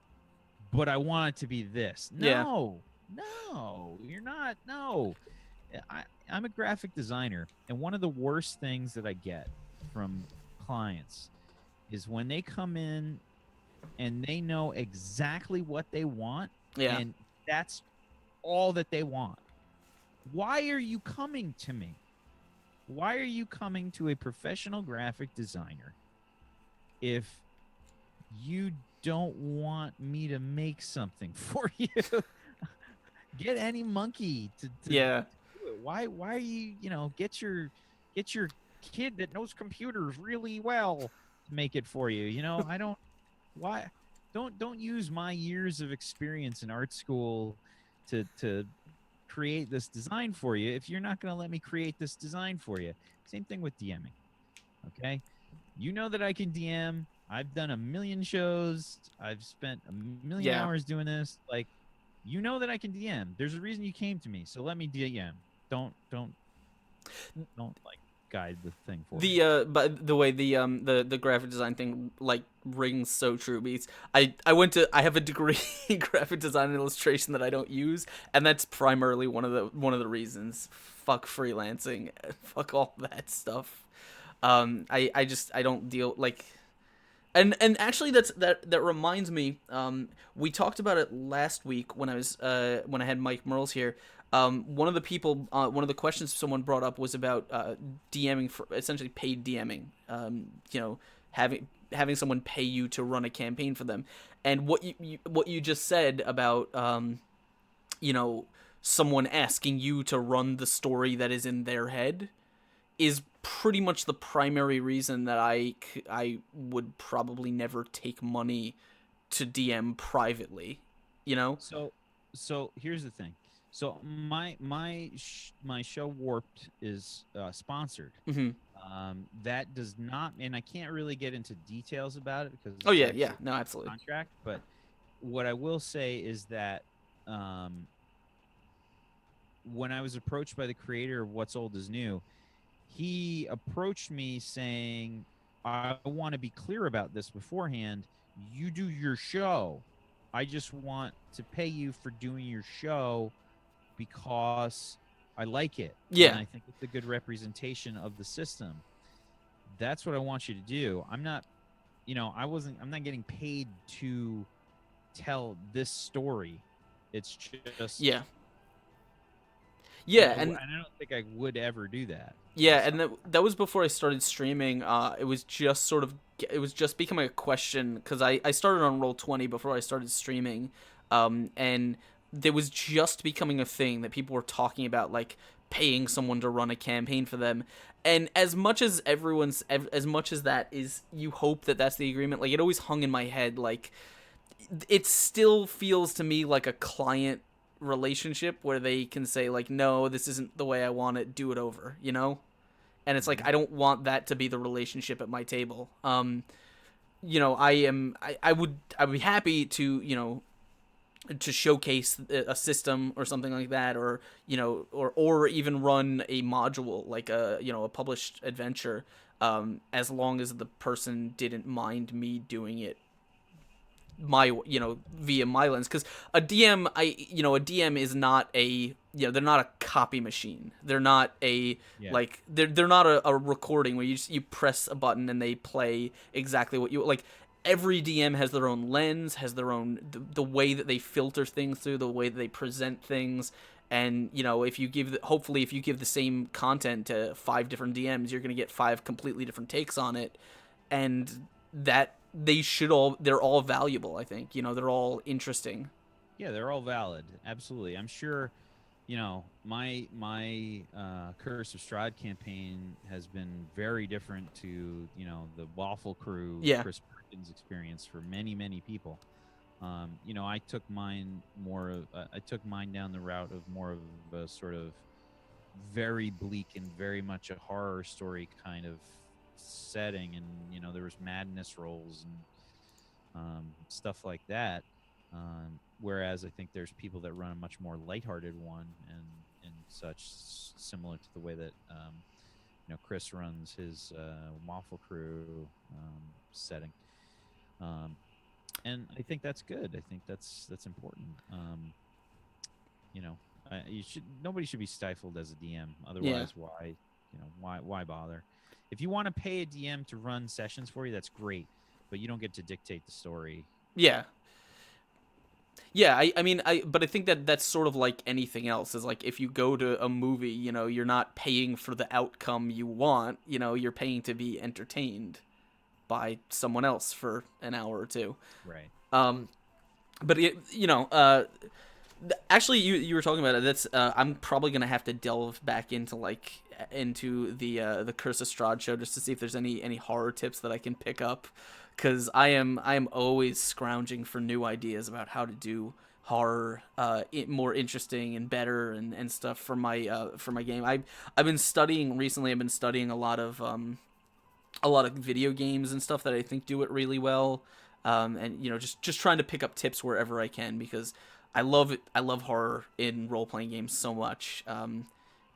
but I want it to be this. Yeah. No, you're not. No. I'm a graphic designer, and one of the worst things that I get from clients is when they come in and they know exactly what they want, Yeah. and that's all that they want. Why are you coming to me? Why are you coming to a professional graphic designer if you don't want me to make something for you? Get any monkey to do Yeah. it. Why are get your kid that knows computers really well to make it for you? I don't why don't use my years of experience in art school to create this design for you if you're not going to let me create this design for you. Same thing with DMing. Okay? You know that I can DM. I've done a million shows. I've spent a million Yeah. hours doing this. Like, you know that I can DM. There's a reason you came to me. So let me DM. Don't like guide the thing for me. But the way the graphic design thing like rings so true because I have a degree in graphic design and illustration that I don't use, and that's primarily one of the reasons. Fuck freelancing. Fuck all that stuff. I don't deal like. And actually that reminds me, we talked about it last week when I had Mike Merles here. One of the people, one of the questions someone brought up was about DMing, for essentially paid DMing. Having someone pay you to run a campaign for them, and what you just said about you know someone asking you to run the story that is in their head is pretty much the primary reason that I would probably never take money to DM privately, you know? So here's the thing. So my show Warped is sponsored. Mm-hmm. That does not, and I can't really get into details about it because Oh it's yeah, yeah, actually no, absolutely. a contract. But what I will say is that um, when I was approached by the creator of What's Old is New, he approached me saying, I want to be clear about this beforehand. You do your show. I just want to pay you for doing your show because I like it. And Yeah, I think it's a good representation of the system. That's what I want you to do. I'm not getting paid to tell this story. It's just, yeah, yeah, and I don't think I would ever do that yeah, myself. and that was before I started streaming. It was just becoming a question because I started on Roll20 before I started streaming, and there was just becoming a thing that people were talking about, like paying someone to run a campaign for them. And as much as that is, you hope that that's the agreement. Like it always hung in my head, like it still feels to me like a client relationship where they can say like, no, this isn't the way I want it, do it over, you know? And it's like Mhm. I don't want that to be the relationship at my table. I would be happy to to showcase a system or something like that, or or even run a module like a published adventure, as long as the person didn't mind me doing it my via my lens, because a DM is not they're not a copy machine. They're not a Yeah. like they're not a recording where you press a button and they play exactly what you like. Every DM has their own lens, has their own the way that they filter things through, the way that they present things. And if you give hopefully if you give the same content to 5 different DMs, you're going to get 5 completely different takes on it. And that they're all valuable. I think they're all interesting. Yeah, they're all valid. Absolutely. I'm sure, my Curse of Strahd campaign has been very different to, the Waffle Crew Yeah, Chris Perkins experience for many, many people. I took mine down the route of more of a sort of very bleak and very much a horror story kind of setting, and there was madness rolls and stuff like that. Whereas I think there's people that run a much more lighthearted one and such, similar to the way that Chris runs his Waffle Crew setting. Um, and I think that's good. I think that's important. You know, nobody should be stifled as a DM. yeah, Otherwise, why bother? If you want to pay a DM to run sessions for you, that's great, but you don't get to dictate the story. yeah. Yeah, I mean, but I think that that's sort of like anything else. Is like if you go to a movie, you're not paying for the outcome you want. You're paying to be entertained by someone else for an hour or two. Right. Um, but actually, you were talking about it. That's I'm probably gonna have to delve back into into the Curse of Strahd show just to see if there's any horror tips that I can pick up, because I am always scrounging for new ideas about how to do horror more interesting and better and stuff for my game. I've been studying recently. I've been studying a lot of video games and stuff that I think do it really well. And just trying to pick up tips wherever I can, because I love it. I love horror in role playing games so much.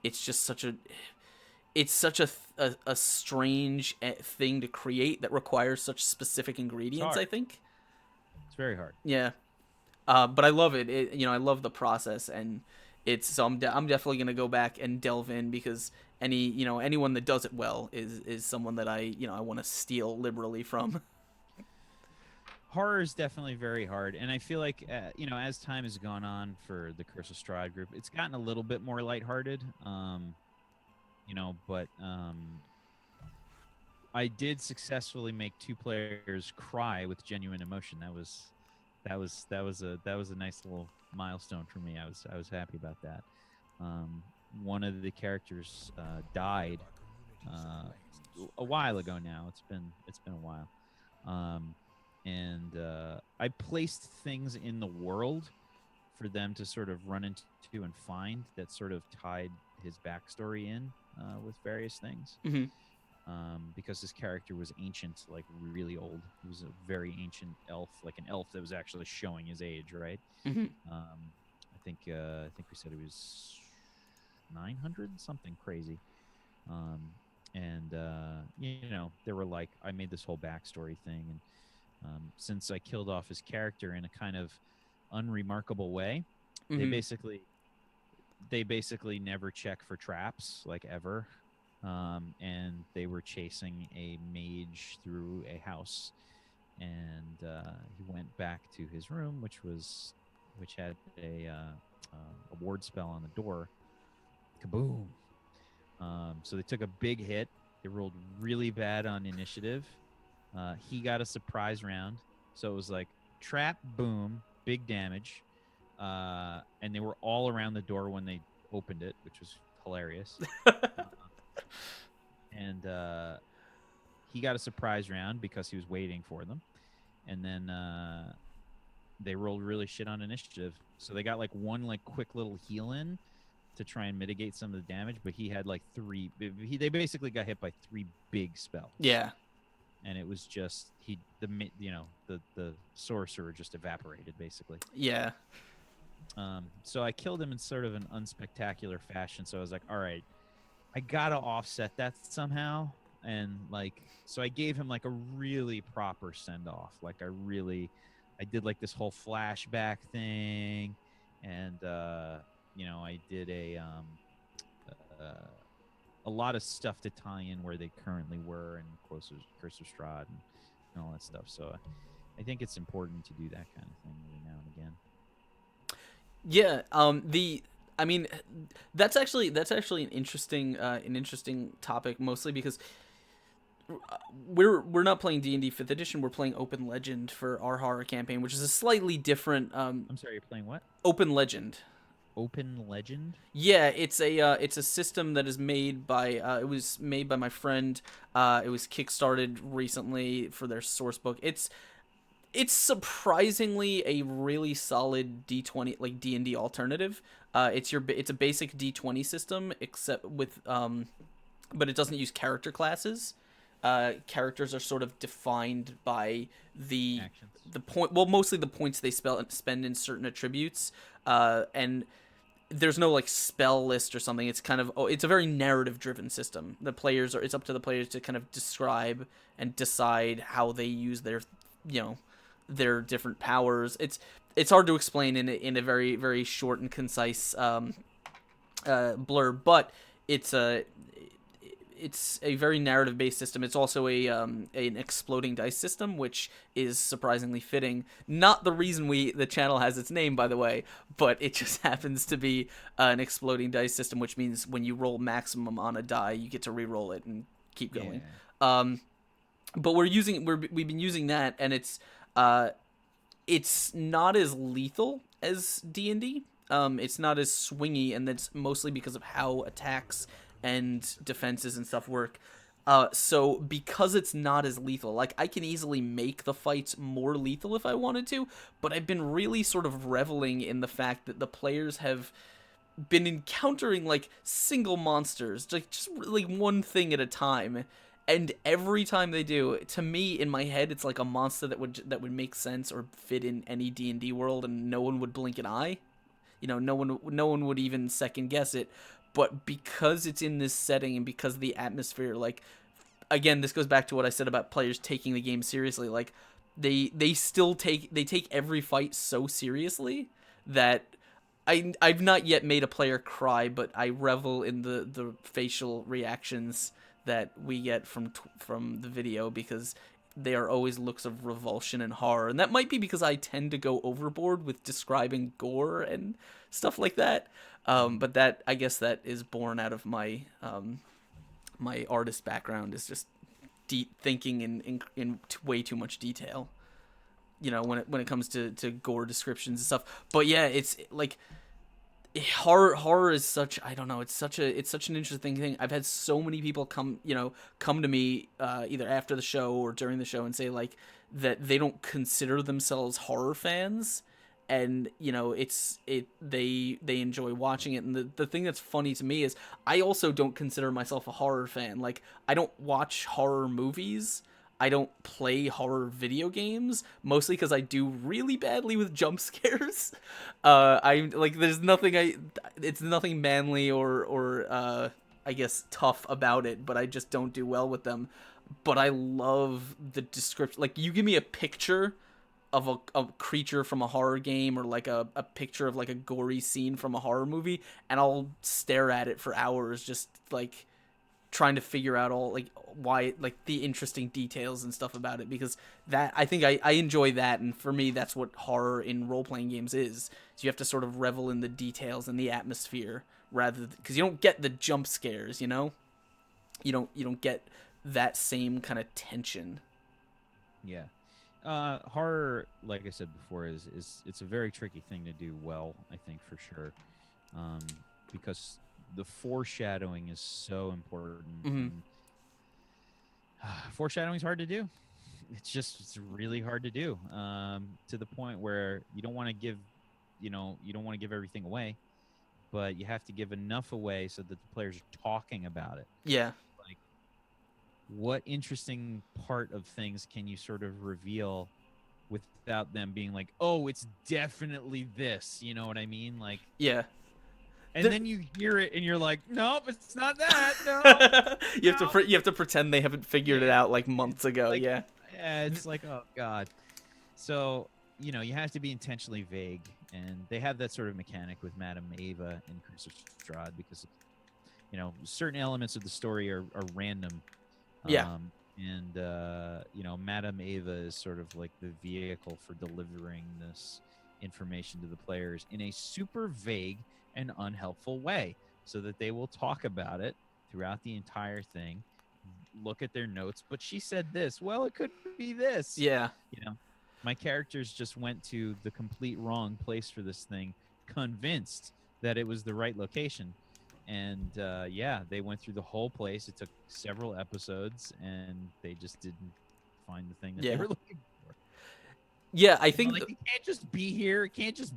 It's just such a strange thing to create that requires such specific It's ingredients. I hard. think. It's very hard. Yeah. But I love it. I love the process, and I'm definitely gonna go back and delve in, because anyone that does it well is someone that I want to steal liberally from. Horror is definitely very hard, and I feel like as time has gone on for the Curse of Strahd group, it's gotten a little bit more lighthearted. But I did successfully make 2 players cry with genuine emotion. That was a nice little milestone for me. I was happy about that. One of the characters died uh, a while ago now. It's been a while. And I placed things in the world for them to sort of run into and find that sort of tied his backstory in with various things. Hmm. Because his character was ancient, like really old. He was a very ancient elf, like an elf that was actually showing his age, right? Hmm. I think we said he was 900, something crazy. And they were like, I made this whole backstory thing, and since I killed off his character in a kind of unremarkable way, they Hmm. basically they basically never check for traps, like ever. And they were chasing a mage through a house, and he went back to his room, which had a ward spell on the door. Kaboom! So they took a big hit. They rolled really bad on initiative. He got a surprise round, so it was like trap, boom, big damage, and they were all around the door when they opened it, which was hilarious. Uh, and he got a surprise round because he was waiting for them, and then they rolled really shit on initiative, so they got like one like quick little heal in to try and mitigate some of the damage, but he had like three. They basically got hit by 3 big spells. Yeah. and it was just the sorcerer just evaporated basically. Yeah. So I killed him in sort of an unspectacular fashion. So I was like, all right, I gotta offset that somehow. And like, so I gave him like a really proper send off. I did like this whole flashback thing, and I did uh, a lot of stuff to tie in where they currently were and Curse of Strahd and all that stuff. So I think it's important to do that kind of thing every now and again. Yeah. I mean, that's actually an interesting topic, mostly because we're not playing D&D Fifth Edition. We're playing Open Legend for our horror campaign, which is a slightly different I'm sorry, you're playing what? Open Legend. Open Legend? Yeah, it's a system that is made by it was made by my friend. It was kickstarted recently for their source book. It's surprisingly a really solid D20 like D&D alternative. It's a basic D20 system except with but it doesn't use character classes. Characters are sort of defined by the Actions. the point. Well, mostly the points they spend in certain attributes. And there's no like spell list or something. It's kind of it's a very narrative driven system. It's up to the players to kind of describe and decide how they use you know their different powers. It's hard to explain in a very very short and concise blurb, but it's a it's a very narrative based system. It's also an exploding dice system, which is surprisingly fitting. Not the reason the channel has its name, by the way, but it just happens to be an exploding dice system, which means when you roll maximum on a die, you get to re-roll it and keep going. Yeah. But we've been using that, and it's not as lethal as D&D. It's not as swingy, and that's mostly because of how attacks and defenses and stuff work. So because it's not as lethal, like I can easily make the fights more lethal if I wanted to, but I've been really sort of reveling in the fact that the players have been encountering like single monsters, like just like one thing at a time. And every time they do, to me in my head, it's like a monster that would make sense or fit in any D&D world, and no one would blink an eye. No one would even second guess it. But because it's in this setting and because of the atmosphere, like again, this goes back to what I said about players taking the game seriously. Like they take every fight so seriously that I've not yet made a player cry, but I revel in the facial reactions that we get from the video, because they are always looks of revulsion and horror. And that might be because I tend to go overboard with describing gore and stuff like that. But that, I guess, that is born out of my artist background, is just deep thinking in way too much detail. When it comes to gore descriptions and stuff. But yeah, it's like horror is such, I don't know, it's such an interesting thing. I've had so many people come to me either after the show or during the show and say like that they don't consider themselves horror fans, and they enjoy watching it. And the thing that's funny to me is I also don't consider myself a horror fan. Like I don't watch horror movies, I don't play horror video games, mostly because I do really badly with jump scares. I like it's nothing manly or I guess tough about it, but I just don't do well with them. But I love the description. Like you give me a picture of a creature from a horror game, or like a picture of like a gory scene from a horror movie, and I'll stare at it for hours, just like trying to figure out all like why, like the interesting details and stuff about it, because that I think I enjoy that. And for me, that's what horror in role-playing games is. So you have to sort of revel in the details and the atmosphere, rather because you don't get the jump scares, you don't get that same kind of tension. Yeah. Horror, like I said before, is it's a very tricky thing to do well, I think, for sure. Um, because the foreshadowing is so important, Mm-hmm. and foreshadowing is hard to do. It's really hard to do, to the point where you don't want to give everything away, but you have to give enough away so that the players are talking about it. Yeah. Like what interesting part of things can you sort of reveal without them being like, oh, it's definitely this, you know what I mean? Like, Yeah. and The- then you hear it and you're like, nope, it's not that. No, you have to no. you have to pretend they haven't figured it Yeah. out like months ago. Like, Yeah. yeah, it's like, oh God. So, you have to be intentionally vague. And they have that sort of mechanic with Madame Ava and Cruiser Strahd because, certain elements of the story are random. Yeah. Madame Ava is sort of like the vehicle for delivering this information to the players in a super vague and unhelpful way so that they will talk about it throughout the entire thing, look at their notes. But she said this. Well, it could be this. Yeah. My characters just went to the complete wrong place for this thing, convinced that it was the right location. And they went through the whole place. It took several episodes, and they just didn't find the thing that they Yeah. were looking for. Yeah, I think Like, it can't just be here. It can't just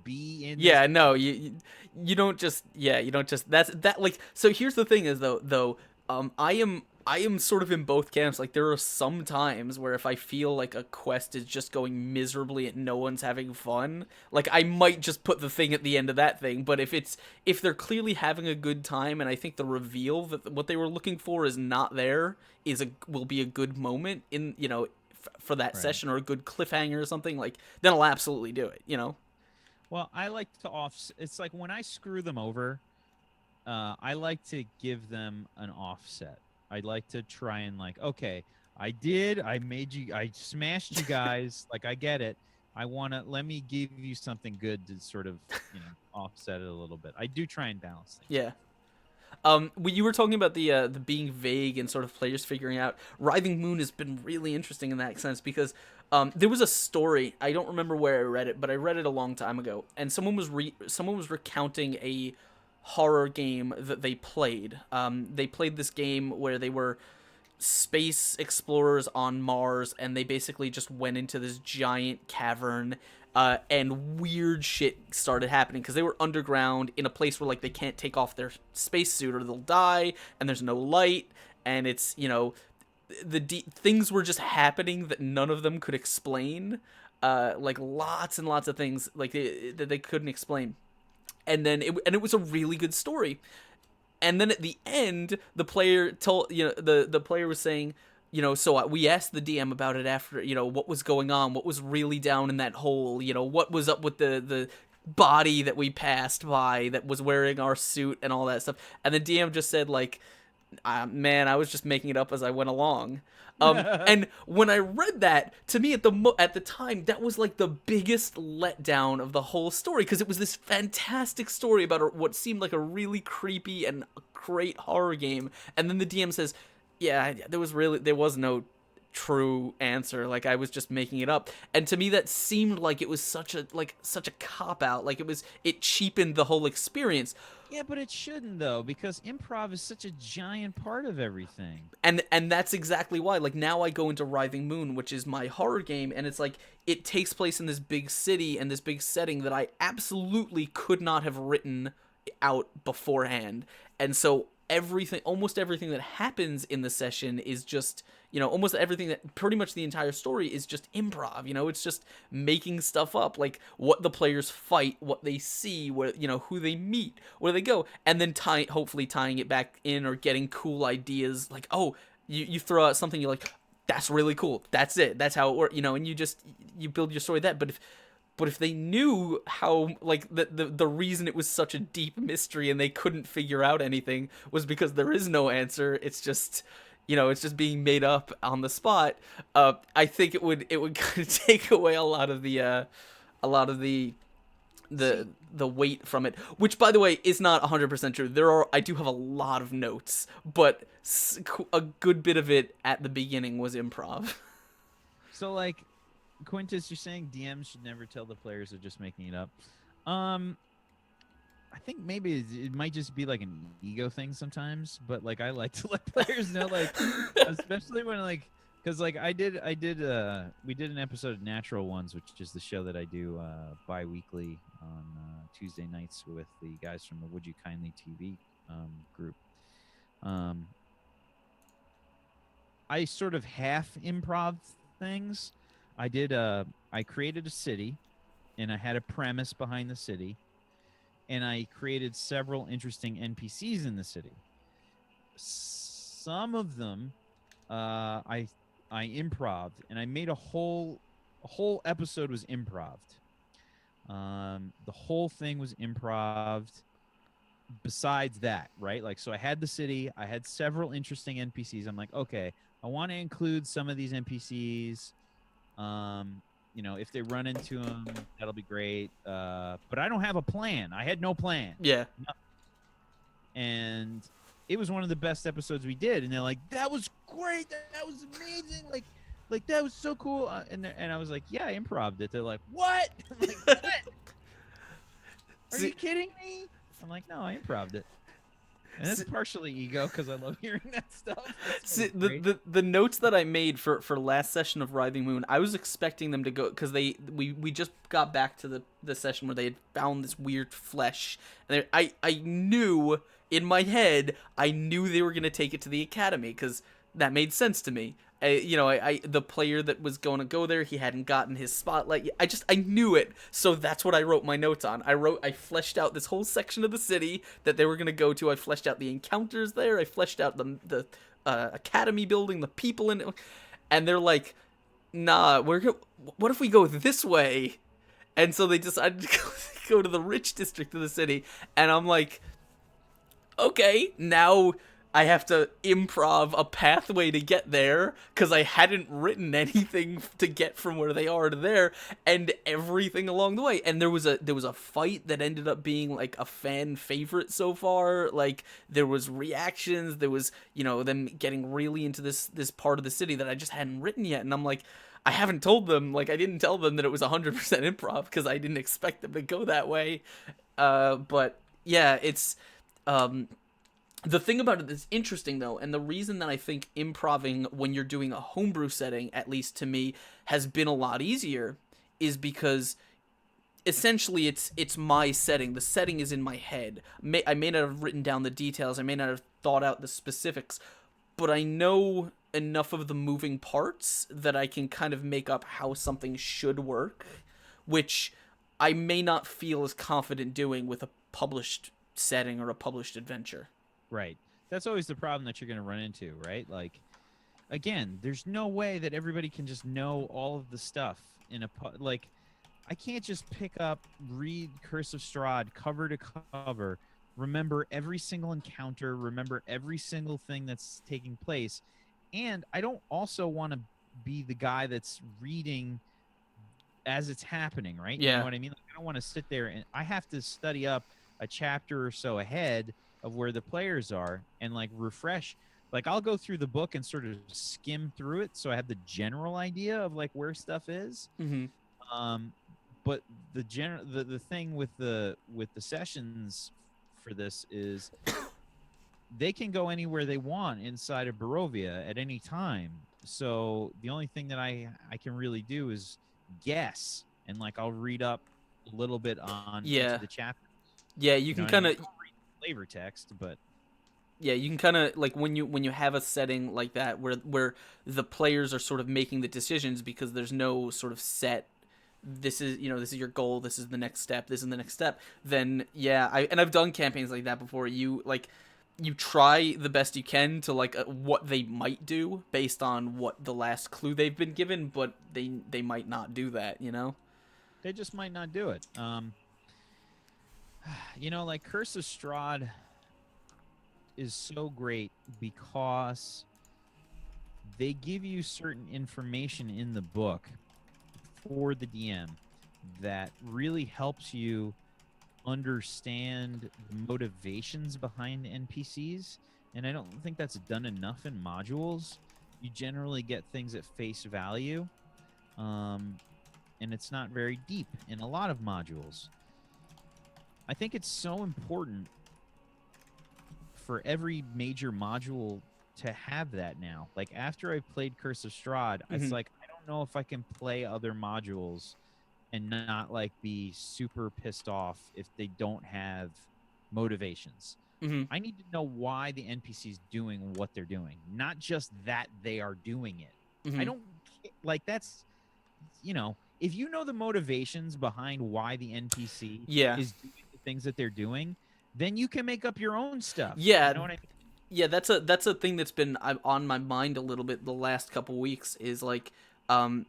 be in this. yeah, no, you don't just you don't just that's that like so here's the thing is though I am sort of in both camps. Like there are some times where if I feel like a quest is just going miserably and no one's having fun, like I might just put the thing at the end of that thing. But if they're clearly having a good time and I think the reveal that what they were looking for is not there will be a good moment in for that Right. session or a good cliffhanger or something, like then I'll absolutely do it. Well, I like to It's like when I screw them over, I like to give them an offset. I'd like to try and like, okay, I made you, I smashed you guys. Like, I get it. Let me give you something good to sort of, offset it a little bit. I do try and balance things. Yeah. You were talking about the being vague and sort of players figuring out. Writhing Moon has been really interesting in that sense because there was a story, I don't remember where I read it, but I read it a long time ago, and someone was recounting a horror game that they played. They played this game where they were space explorers on Mars, and they basically just went into this giant cavern, and weird shit started happening because they were underground in a place where like they can't take off their spacesuit or they'll die, and there's no light, and it's things were just happening that none of them could explain, like lots and lots of things like that they couldn't explain, and then it was a really good story. And then at the end, the player told the player was saying, so we asked the DM about it after, what was going on, what was really down in that hole, what was up with the body that we passed by that was wearing our suit and all that stuff. And the DM just said like, man, I was just making it up as I went along. And when I read that, to me at the time, that was like the biggest letdown of the whole story because it was this fantastic story about what seemed like a really creepy and great horror game, and then the DM says, "Yeah, there was no true answer. Like I was just making it up." And to me, that seemed like it was such a cop out. Like it cheapened the whole experience. Yeah, but it shouldn't though, because improv is such a giant part of everything. And that's exactly why. Like now I go into Writhing Moon, which is my horror game, and it's like it takes place in this big city and this big setting that I absolutely could not have written out beforehand. And so almost everything that happens in the session is just, almost everything that pretty much the entire story is just improv. It's just making stuff up, like what the players fight, what they see, where, who they meet, where they go, and then hopefully tying it back in or getting cool ideas. Like, oh, you throw out something, you're like, that's really cool. That's it. That's how it works, and you build your story that. But if they knew how, like, the reason it was such a deep mystery and they couldn't figure out anything was because there is no answer, it's just, it's just being made up on the spot. I think it would kind of take away a lot of the the weight from it. Which, by the way, is not 100% true. I do have a lot of notes, but a good bit of it at the beginning was improv. So, like, Quintus, you're saying DMs should never tell the players they're just making it up. I think maybe it might just be like an ego thing sometimes, but like I like to let players know, like, especially when like, because like we did an episode of Natural Ones, which is the show that I do bi-weekly on Tuesday nights with the guys from the Would You Kindly TV group. I sort of half improv things. I created a city, and I had a premise behind the city, and I created several interesting NPCs in the city. Some of them, uh, I I improved, and I made a whole episode was improved. The whole thing was improved. Besides that, right? Like, so I had the city, I had several interesting NPCs. I'm like, okay, I want to include some of these NPCs. Um, if they run into them, that'll be great. But I don't have a plan. I had no plan. Yeah. And it was one of the best episodes we did. And they're like, that was great. That was amazing. Like that was so cool. And I was like, yeah, I improved it. They're like, what? I'm like, what? Are See, you kidding me? I'm like, no, I improved it. And it's partially ego because I love hearing that stuff. see the notes that I made for last session of Writhing Moon, I was expecting them to go, because we just got back to the session where they had found this weird flesh, and I knew in my head, I knew they were gonna take it to the academy, because that made sense to me. I the player that was going to go there, he hadn't gotten his spotlight. I knew it, so that's what I wrote my notes on. I fleshed out this whole section of the city that they were going to go to. I fleshed out the encounters there. I fleshed out the academy building, the people in it, and they're like, "Nah, what if we go this way?" And so they decided to go to the rich district of the city, and I'm like, okay, now I have to improv a pathway to get there, because I hadn't written anything to get from where they are to there, and everything along the way. And there was a fight that ended up being like a fan favorite so far. Like, there was reactions, there was, them getting really into this part of the city that I just hadn't written yet, and I'm like, I haven't told them, like, I didn't tell them that it was 100% improv, because I didn't expect them to go that way. But yeah, it's the thing about it that's interesting, though, and the reason that I think improving when you're doing a homebrew setting, at least to me, has been a lot easier, is because essentially it's my setting. The setting is in my head. I may not have written down the details, I may not have thought out the specifics, but I know enough of the moving parts that I can kind of make up how something should work, which I may not feel as confident doing with a published setting or a published adventure. Right. That's always the problem that you're going to run into, right? Like, again, there's no way that everybody can just know all of the stuff in like, I can't just pick up, read Curse of Strahd cover to cover, remember every single encounter, remember every single thing that's taking place. And I don't also want to be the guy that's reading as it's happening, right? You know Yeah. what I mean? Like, I don't want to sit there and I have to study up a chapter or so ahead of where the players are and like refresh. Like, I'll go through the book and sort of skim through it so I have the general idea of like where stuff is. Mm-hmm. But the thing with the sessions for this is they can go anywhere they want inside of Barovia at any time. So the only thing that I can really do is guess, and like I'll read up a little bit on each Yeah. of the chapters. Yeah, you know can what I kind mean? of I don't read flavor text, but yeah, you can kind of, like, when you have a setting like that where the players are sort of making the decisions, because there's no sort of set, this is, this is your goal, this is the next step, this is the next step, then yeah, I've done campaigns like that before. You try the best you can to, like, what they might do based on what the last clue they've been given, but they might not do that. they just might not do it. Like Curse of Strahd is so great because they give you certain information in the book for the DM that really helps you understand the motivations behind NPCs. And I don't think that's done enough in modules. You generally get things at face value, and it's not very deep in a lot of modules. I think it's so important for every major module to have that now. Like, after I played Curse of Strahd, it's Mm-hmm. like I don't know if I can play other modules and not like be super pissed off if they don't have motivations. Hmm. I need to know why the NPC's doing what they're doing, not just that they are doing it. I Hmm. don't like that's, if you know the motivations behind why the NPC Yeah. is doing the things that they're doing, then you can make up your own stuff. You Yeah. know what I mean? Yeah, that's a thing that's been on my mind a little bit the last couple weeks is like, um,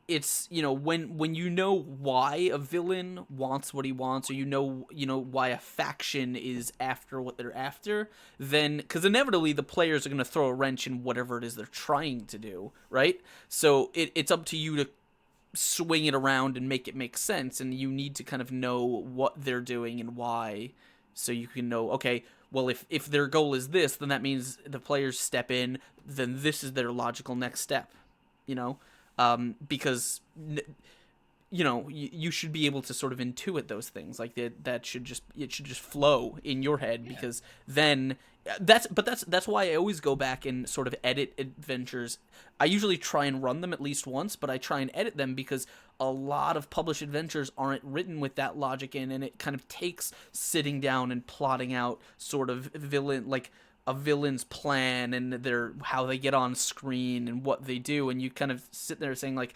it's when you know why a villain wants what he wants, or why a faction is after what they're after, then because inevitably the players are going to throw a wrench in whatever it is they're trying to do, right? So it's up to you to swing it around and make it make sense, and you need to kind of know what they're doing and why, so you can know, okay, well, if their goal is this, then that means the players step in, then this is their logical next step, you know because you should be able to sort of intuit those things, like that should just it should just flow in your head, Yeah. because then that's why I always go back and sort of edit adventures. I usually try and run them at least once, but I try and edit them because a lot of published adventures aren't written with that logic in, and it kind of takes sitting down and plotting out sort of a villain's plan and their how they get on screen and what they do, and you kind of sit there saying like,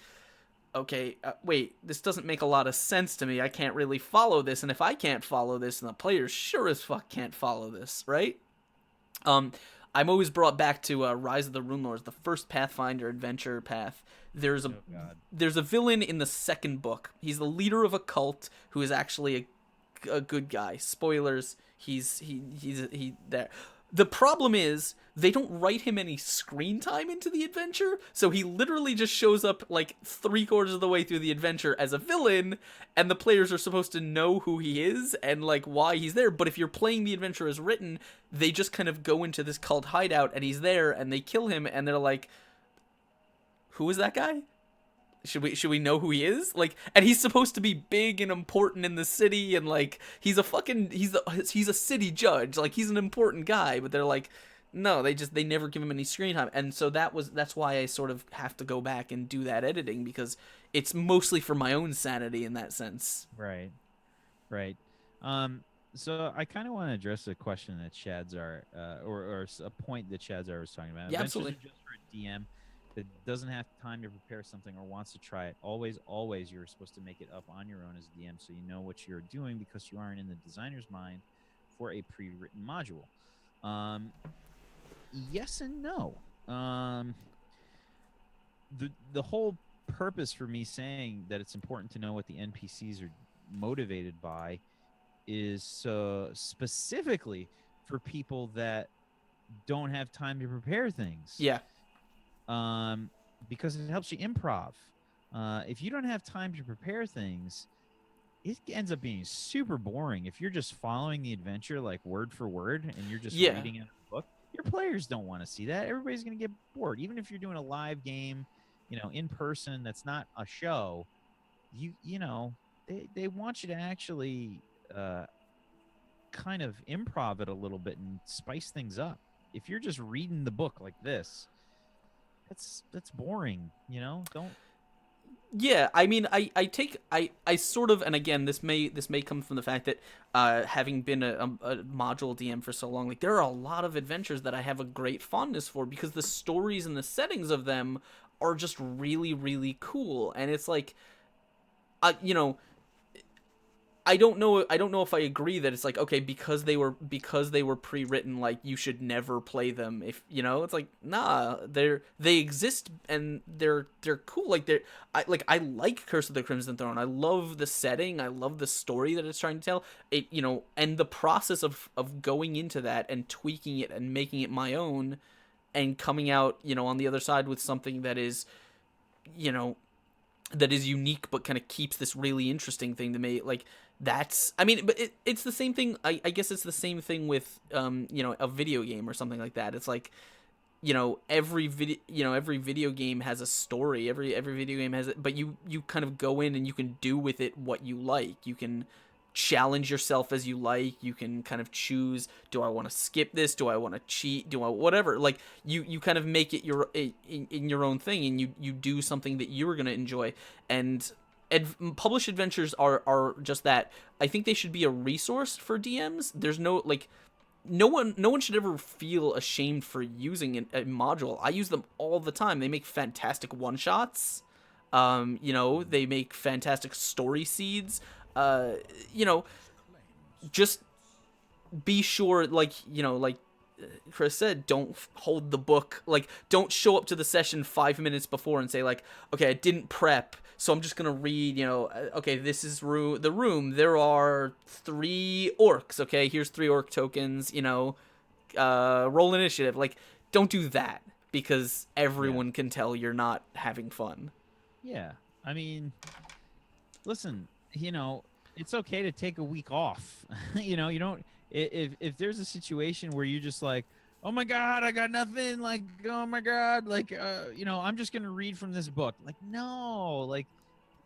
okay, wait, this doesn't make a lot of sense to me. I can't really follow this, and if I can't follow this, then the players sure as fuck can't follow this, right? Um, I'm always brought back to Rise of the Runelords, the first Pathfinder adventure path. There's a Oh God. there's a villain in the second book. He's the leader of a cult who is actually a good guy. Spoilers. He there. The problem is they don't write him any screen time into the adventure, so he literally just shows up like 3/4 of the way through the adventure as a villain, and the players are supposed to know who he is and like why he's there. But if you're playing the adventure as written, they just kind of go into this cult hideout and he's there and they kill him and they're like, "Who is that guy? Should we know who he is?" Like, and he's supposed to be big and important in the city, and like he's a city judge, like he's an important guy, but they're like, no, they never give him any screen time. And so that's why I sort of have to go back and do that editing, because it's mostly for my own sanity in that sense. Right. Right. Um, so I kind of want to address a question that Shadzar, or a point that Shadzar was talking about. Yeah, Adventures are absolutely. just for a DM that doesn't have time to prepare something or wants to try it. Always, always, you're supposed to make it up on your own as a DM, so you know what you're doing because you aren't in the designer's mind for a pre-written module. Um, yes and no. Um, the whole purpose for me saying that it's important to know what the NPCs are motivated by is specifically for people that don't have time to prepare things, Yeah. because it helps you improv. If you don't have time to prepare things, it ends up being super boring. If you're just following the adventure like word for word and you're just Yeah. reading it in a book, your players don't want to see that. Everybody's going to get bored. Even if you're doing a live game, in person, that's not a show. They want you to actually kind of improv it a little bit and spice things up. If you're just reading the book like this, that's boring. Don't. Yeah, I mean, I sort of, and again, this may come from the fact that having been a module DM for so long, like there are a lot of adventures that I have a great fondness for because the stories and the settings of them are just really really cool, and it's like, uh, you know, I don't know if I agree that it's like, okay, because they were pre-written, like you should never play them. If it's like, nah, they exist and they're cool. Like I like Curse of the Crimson Throne. I love the setting. I love the story that it's trying to tell. And the process of going into that and tweaking it and making it my own, and coming out on the other side with something you know that is unique but kind of keeps this really interesting thing to me, like that's, I mean, but it's the same thing. I guess it's the same thing with a video game or something like that. It's like, every video game has a story. Every video game has it, but you kind of go in and you can do with it what you like. You can challenge yourself as you like. You can kind of choose, do I want to skip this, do I want to cheat, do I whatever, like you kind of make it in your own thing, and you do something that you're going to enjoy. And published adventures are just that. I think they should be a resource for DMs. There's no like no one should ever feel ashamed for using a module. I use them all the time. They make fantastic one shots. They make fantastic story seeds. Uh, you know, just be sure, like Chris said, don't hold the book. Like, don't show up to the session 5 minutes before and say, like, okay, I didn't prep, so I'm just gonna read. Okay, this is the room. There are 3 orcs. Okay, here's 3 orc tokens. Roll initiative. Like, don't do that because Yeah. everyone can tell you're not having fun. Yeah. I mean, listen, it's okay to take a week off. You don't if there's a situation where you're just like, "Oh my god, I got nothing." Like, "Oh my god, like I'm just going to read from this book." Like, no, like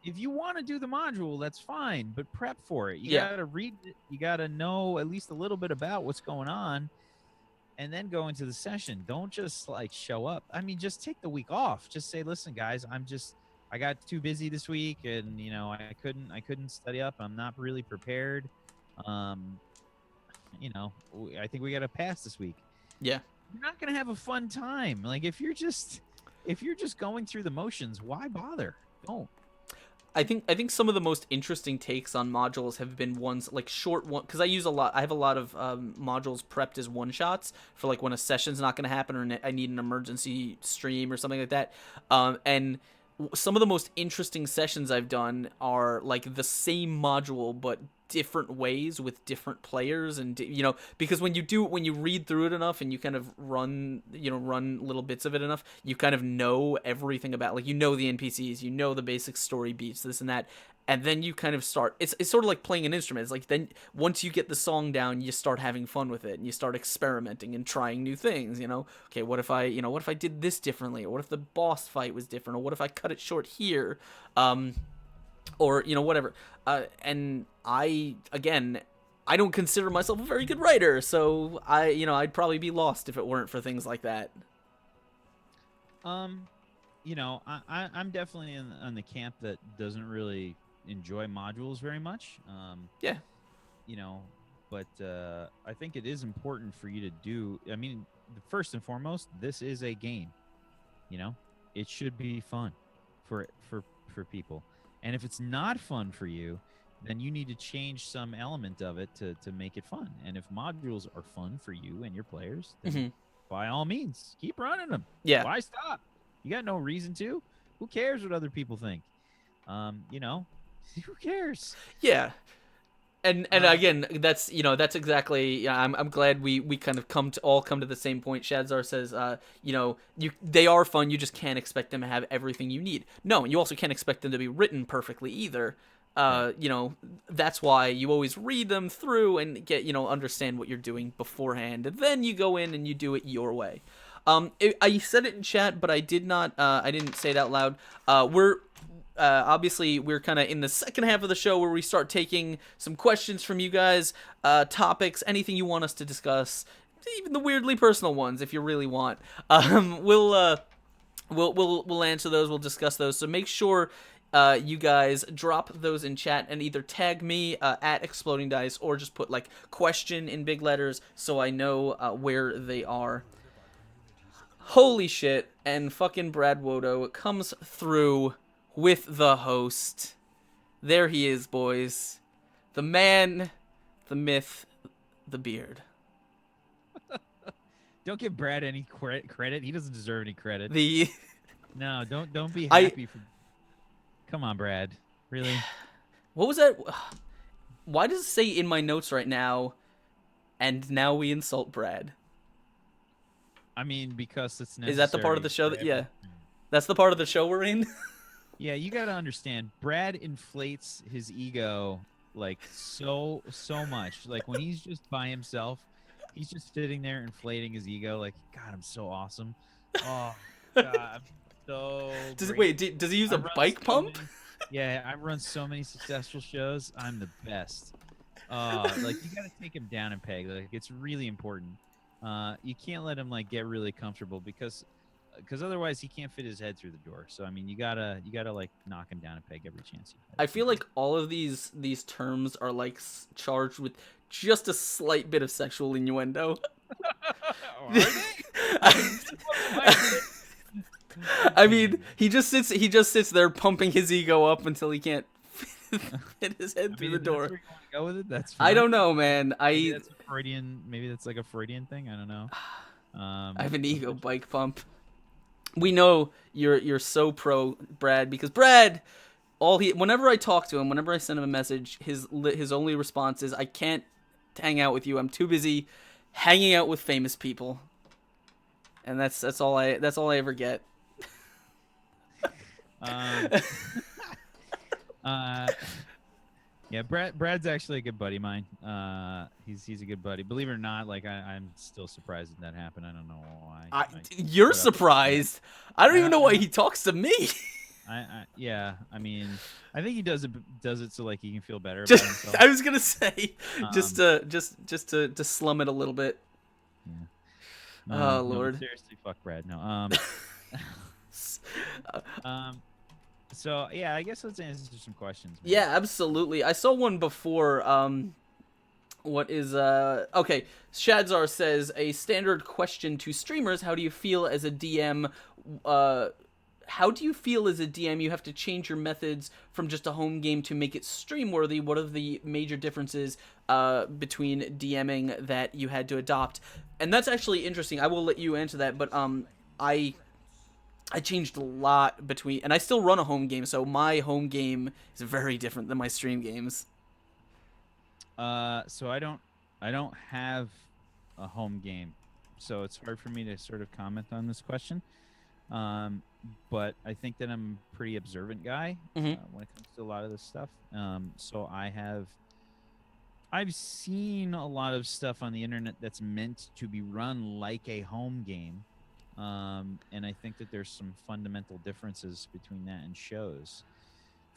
if you want to do the module, that's fine, but prep for it. You Yeah, got to read it. You got to know at least a little bit about what's going on and then go into the session. Don't just like show up. I mean, just take the week off. Just say, "Listen, guys, I got too busy this week, and I couldn't study up. I'm not really prepared. Um, I think we got to pass this week." yeah. You're not gonna have a fun time. Like if you're just going through the motions, why bother? Don't. I think some of the most interesting takes on modules have been ones like short one, because I have a lot of modules prepped as one shots for like when a session's not going to happen or I need an emergency stream or something like that. And some of the most interesting sessions I've done are like the same module but different ways with different players, and because when you read through it enough and you kind of run little bits of it enough, you kind of know everything about, like, the NPCs, the basic story beats, this and that, and then you kind of start, it's sort of like playing an instrument. It's like, then once you get the song down, you start having fun with it and you start experimenting and trying new things. Okay, what if I did this differently, or what if the boss fight was different, or what if I cut it short here, or whatever. And I don't consider myself a very good writer, so I'd probably be lost if it weren't for things like that. Um, I'm definitely on the camp that doesn't really enjoy modules very much. Yeah. You know, but I think it is important for you to do. I mean, first and foremost, this is a game. It should be fun for people. And if it's not fun for you, then you need to change some element of it to make it fun. And if modules are fun for you and your players, then Mm-hmm. by all means, keep running them. Yeah. Why stop? You got no reason to. Who cares what other people think? Who cares? Yeah. And Uh, again, that's exactly. Yeah, I'm glad we kind of come to the same point. Shadzar says, they are fun. You just can't expect them to have everything you need. No, you also can't expect them to be written perfectly either. right. That's why you always read them through and get understand what you're doing beforehand, and then you go in and you do it your way. I said it in chat, but I did not. I didn't say it out loud. Obviously we're kind of in the second half of the show where we start taking some questions from you guys, topics, anything you want us to discuss, even the weirdly personal ones if you really want. We'll answer those. We'll discuss those. So make sure you guys drop those in chat and either tag me at Exploding Dice or just put like question in big letters so I know where they are. Holy shit! And fucking Brad Wodo comes through with the host. There he is, boys. The man, the myth, the beard. Don't give Brad any credit. He doesn't deserve any credit. The No, don't be I happy for. Come on, Brad. Really? what was that? Why does it say in my notes right now? And now we insult Brad. I mean, because it's necessary. Is that the part of the show that? Yeah, that's the part of the show we're in. Yeah, you got to understand. Brad inflates his ego like so much. Like when he's just by himself, he's just sitting there inflating his ego. Like, God, I'm so awesome. Oh God, I'm so. Does he use I a run bike so pump? many- yeah, I run so many successful shows. I'm the best. Like you got to take him down and peg. Like it's really important. You can't let him like get really comfortable because because otherwise he can't fit his head through the door. So I mean, you gotta like knock him down a peg every chance you I get. feel like all of these terms are like charged with just a slight bit of sexual innuendo. Are they? I mean, he just sits there pumping his ego up until he can't fit his head through the door. That's where you want to go with it. That's fine. I don't know, man. Maybe that's a Freudian. Maybe that's like a Freudian thing. I don't know. I have an ego bike pump. We know you're so pro Brad because Brad, whenever I talk to him, whenever I send him a message, his only response is, "I can't hang out with you. I'm too busy hanging out with famous people." And that's all I ever get. Yeah, Brad's actually a good buddy of mine. He's a good buddy. Believe it or not, like I'm still surprised that happened. I don't know why. You're surprised. I don't even know why he talks to me. Yeah. I mean, I think he does it so like he can feel better Just, about himself. I was gonna say, just to slum it a little bit. Yeah. Oh Lord. No, seriously, fuck Brad. No. So yeah, I guess let's answer some questions. Man. Yeah, absolutely. I saw one before. What is okay? Shadzar says a standard question to streamers: how do you feel as a DM? How do you feel as a DM? You have to change your methods from just a home game to make it stream worthy. What are the major differences between DMing that you had to adopt? And that's actually interesting. I will let you answer that, but I changed a lot between, and I still run a home game, so my home game is very different than my stream games. So I don't have a home game, so it's hard for me to sort of comment on this question. But I think that I'm a pretty observant guy when it comes to a lot of this stuff. So I've seen a lot of stuff on the internet that's meant to be run like a home game. And I think that there's some fundamental differences between that and shows.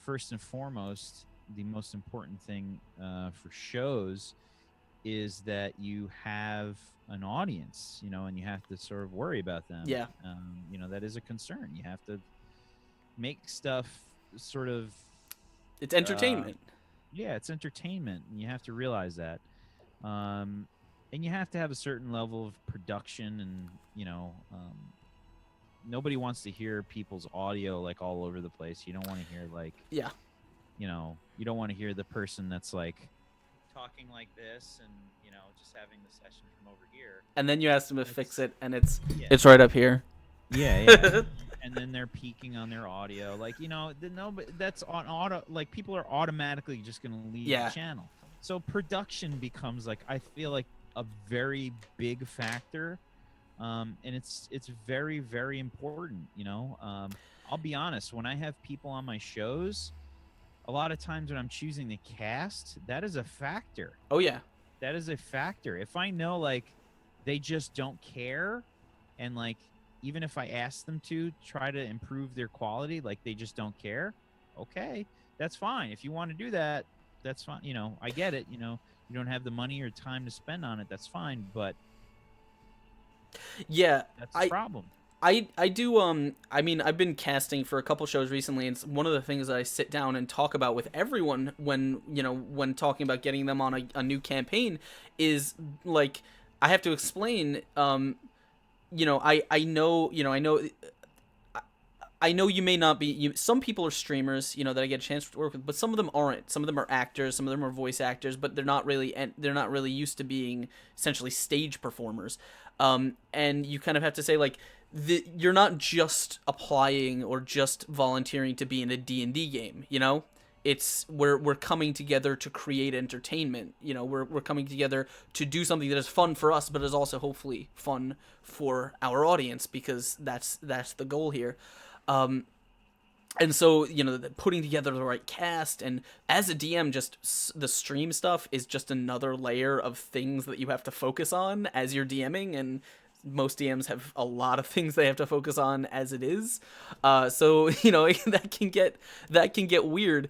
First and foremost, the most important thing for shows is that you have an audience, and you have to sort of worry about them. Yeah. That is a concern. You have to make stuff sort of... It's entertainment. Yeah, it's entertainment, and you have to realize that. And you have to have a certain level of production, and nobody wants to hear people's audio like all over the place. You don't want to hear like you don't want to hear the person that's like talking like this and just having the session from over here. And then you ask them to fix it, and it's right up here. Yeah. And then they're peaking on their audio, like but that's on auto. Like people are automatically just gonna leave the channel. So production becomes like, I feel like, a very big factor, and it's very, very important. I'll be honest, when I have people on my shows, a lot of times when I'm choosing the cast, that is a factor. Oh yeah, that is a factor. If I know like they just don't care, and like even if I ask them to try to improve their quality, like they just don't care, okay, that's fine. If you want to do that, that's fine. I get it. You don't have the money or time to spend on it. That's fine. But yeah, that's the problem. I do. I mean, I've been casting for a couple shows recently, and it's one of the things that I sit down and talk about with everyone when talking about getting them on a new campaign is like I have to explain. I know you may not be. Some people are streamers, that I get a chance to work with, but some of them aren't. Some of them are actors, some of them are voice actors, but they're not really used to being essentially stage performers. And you kind of have to say like, you're not just applying or just volunteering to be in a D&D game. It's we're coming together to create entertainment. We're coming together to do something that is fun for us, but is also hopefully fun for our audience, because that's the goal here. And so, putting together the right cast, and as a DM, just the stream stuff is just another layer of things that you have to focus on as you're DMing, and most DMs have a lot of things they have to focus on as it is. So, that can get weird.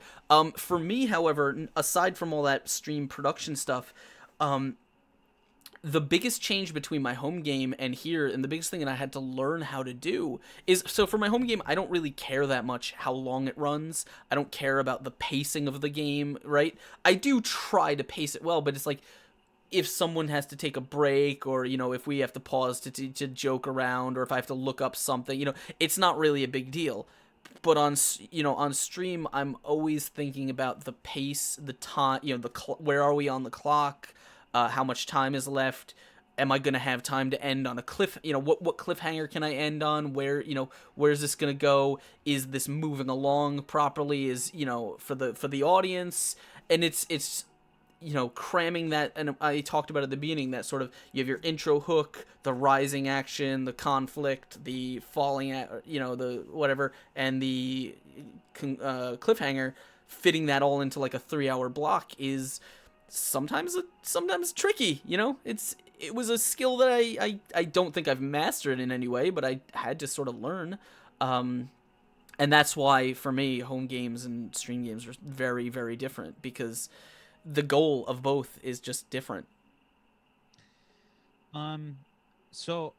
For me, however, aside from all that stream production stuff, the biggest change between my home game and here, and the biggest thing that I had to learn how to do is, so for my home game, I don't really care that much how long it runs. I don't care about the pacing of the game, right? I do try to pace it well, but it's like, if someone has to take a break, or if we have to pause to joke around, or if I have to look up something, it's not really a big deal. But on stream, I'm always thinking about the pace, the time, where are we on the clock, how much time is left, am I gonna have time to end on a cliff, what cliffhanger can I end on, where's this gonna go, is this moving along properly, is for the audience. And it's cramming that, and I talked about at the beginning, that sort of, you have your intro hook, the rising action, the conflict, the falling, the whatever, and the cliffhanger. Fitting that all into like a 3-hour block is sometimes tricky. It was a skill that I don't think I've mastered in any way, but I had to sort of learn. And that's why, for me, home games and stream games are very, very different, because the goal of both is just different. Um, so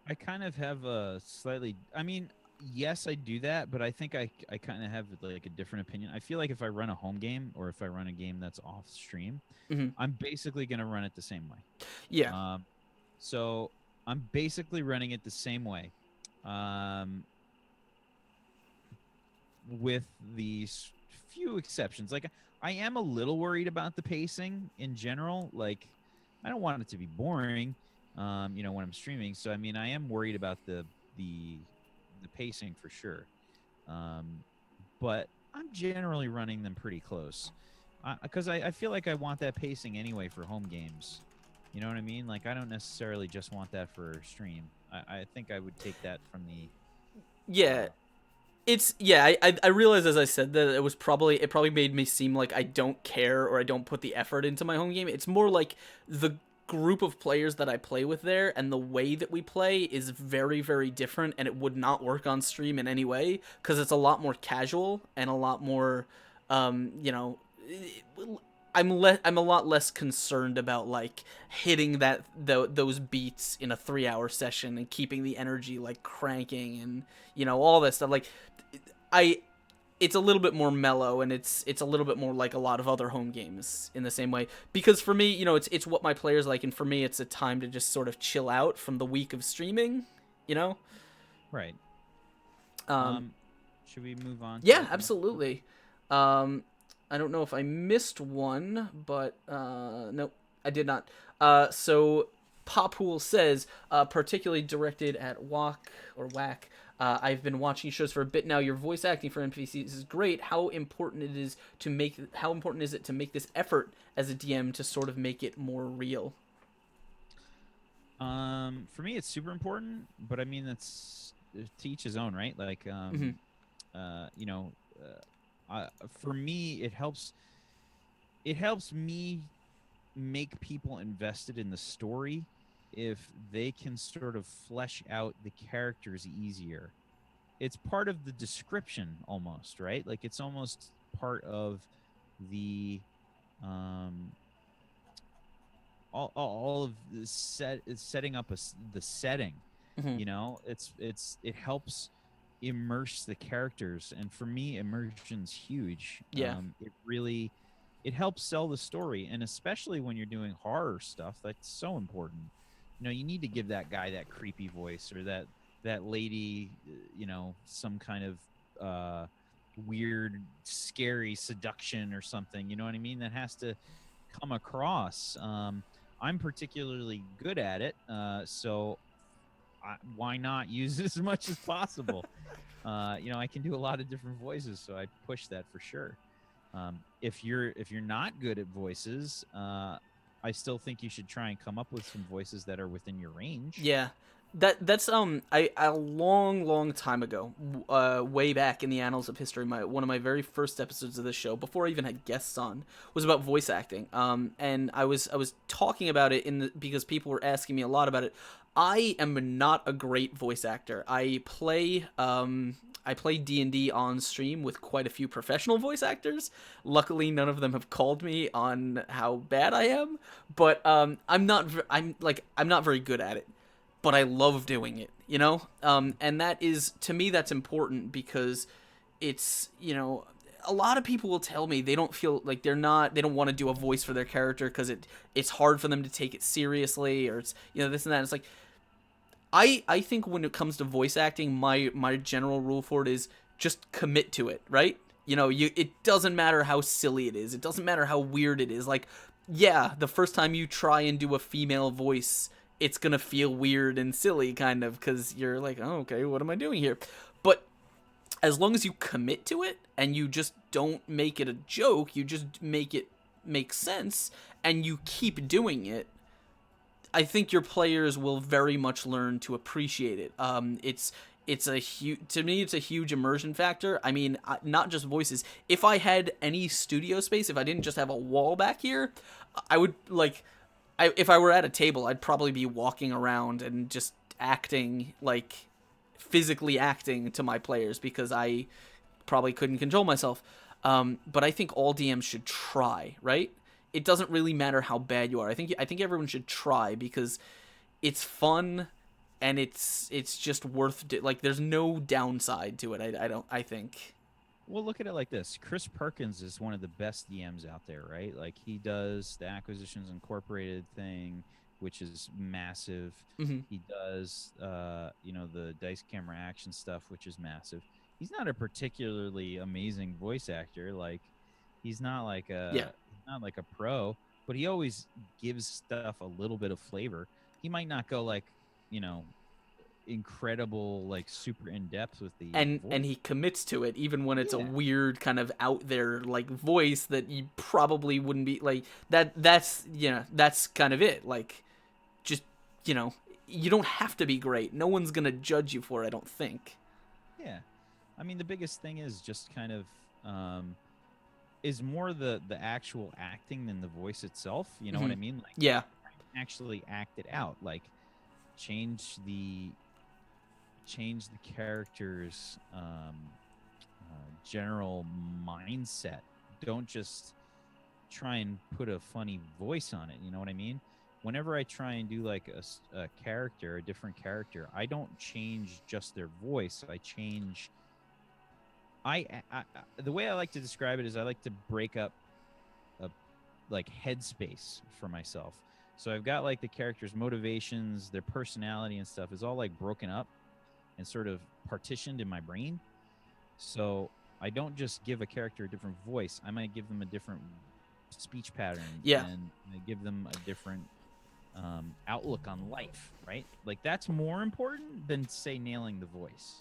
I kind of have a slightly. I mean, yes, I do that, but I think I kind of have like a different opinion. I feel like if I run a home game or if I run a game that's off stream, Mm-hmm. I'm basically gonna run it the same way. Yeah. So I'm basically running it the same way, um, with these few exceptions. Like I am a little worried about the pacing in general. Like I don't want it to be boring, when I'm streaming. So I mean, I am worried about the the pacing for sure. Um, but I'm generally running them pretty close, because I feel like I want that pacing anyway for home games. You know what I mean? Like I don't necessarily just want that for stream. I think I would take that from the. Yeah. It's, yeah, I realized, as I said, that it probably made me seem like I don't care, or I don't put the effort into my home game. It's more like the group of players that I play with there, and the way that we play is very, very different, and it would not work on stream in any way, because it's a lot more casual and a lot more, you know, I'm a lot less concerned about like hitting those beats in a 3-hour session and keeping the energy like cranking, and all that stuff. Like, I it's a little bit more mellow, and it's a little bit more like a lot of other home games in the same way, because for me, it's what my players like, and for me it's a time to just sort of chill out from the week of streaming, you know. Right. um Should we move on to yeah, the next one? absolutely. I don't know if I missed one, but nope, I did not. So Poppool says, particularly directed at Whack. I've been watching shows for a bit now. Your voice acting for NPCs is great. How important is it to make this effort as a DM to sort of make it more real? For me, it's super important, but I mean, that's to each his own, right? Like, Mm-hmm. uh, you know, for me, it helps. It helps me make people invested in the story if they can sort of flesh out the characters easier. It's part of the description almost, right? Like it's almost part of the um all of the setting up the setting. Mm-hmm. It helps immerse the characters, and for me immersion's huge. Yeah. It really helps sell the story, and especially when you're doing horror stuff, that's so important. You need to give that guy that creepy voice, or that lady, some kind of weird scary seduction or something, you know what I mean, that has to come across. I'm particularly good at it, so why not use it as much as possible? I can do a lot of different voices, so I push that for sure. If you're not good at voices, I still think you should try and come up with some voices that are within your range. Yeah. That's I a long time ago, way back in the annals of history, one of my very first episodes of this show, before I even had guests on, was about voice acting. And I was talking about it because people were asking me a lot about it. I am not a great voice actor. I play D&D on stream with quite a few professional voice actors. Luckily, none of them have called me on how bad I am, but I'm not very good at it, but I love doing it, you know? And that is, to me, that's important because it's, you know, a lot of people will tell me they don't feel like they don't want to do a voice for their character because it's hard for them to take it seriously, or it's, you know, this and that. It's like, I think when it comes to voice acting, my general rule for it is just commit to it, right? You know, it doesn't matter how silly it is. It doesn't matter how weird it is. Like, yeah, the first time you try and do a female voice, it's gonna feel weird and silly, kind of, because you're like, oh, okay, what am I doing here? But as long as you commit to it and you just don't make it a joke, you just make it make sense, and you keep doing it, I think your players will very much learn to appreciate it. It's a huge, to me, it's a huge immersion factor. I mean, not just voices. If I had any studio space, if I didn't just have a wall back here, I would like, if I were at a table, I'd probably be walking around and just acting, like physically acting to my players, because I probably couldn't control myself. But I think all DMs should try, right? It doesn't really matter how bad you are. I think everyone should try because it's fun, and it's just worth like there's no downside to it. I don't I think. Well, look at it like this. Chris Perkins is one of the best DMs out there, right? Like he does the Acquisitions Incorporated thing, which is massive. Hmm. He does the dice camera action stuff, which is massive. He's not a particularly amazing voice actor. Like Yeah. he's not like a pro, but he always gives stuff a little bit of flavor. He might not go like, you know, incredible, like super in depth with the And voice. he commits to it even when it's a Yeah. weird kind of out there like voice that you probably wouldn't be like that's that's kind of it. Like, just, you know, you don't have to be great. No one's going to judge you for it, I don't think. Yeah. I mean, the biggest thing is just kind of is more the actual acting than the voice itself. You know what Hmm. I mean? Like Yeah. actually act it out. Like change the change the character's general mindset. Don't just try and put a funny voice on it. You know what I mean? Whenever I try and do like a character, a different character, I don't change just their voice. I change. The way I like to describe it is I like to break up a like headspace for myself. So I've got like the characters' motivations, their personality and stuff is all like broken up and sort of partitioned in my brain. So I don't just give a character a different voice. I might give them a different speech pattern Yeah. and I give them a different outlook on life, right? Like that's more important than say nailing the voice.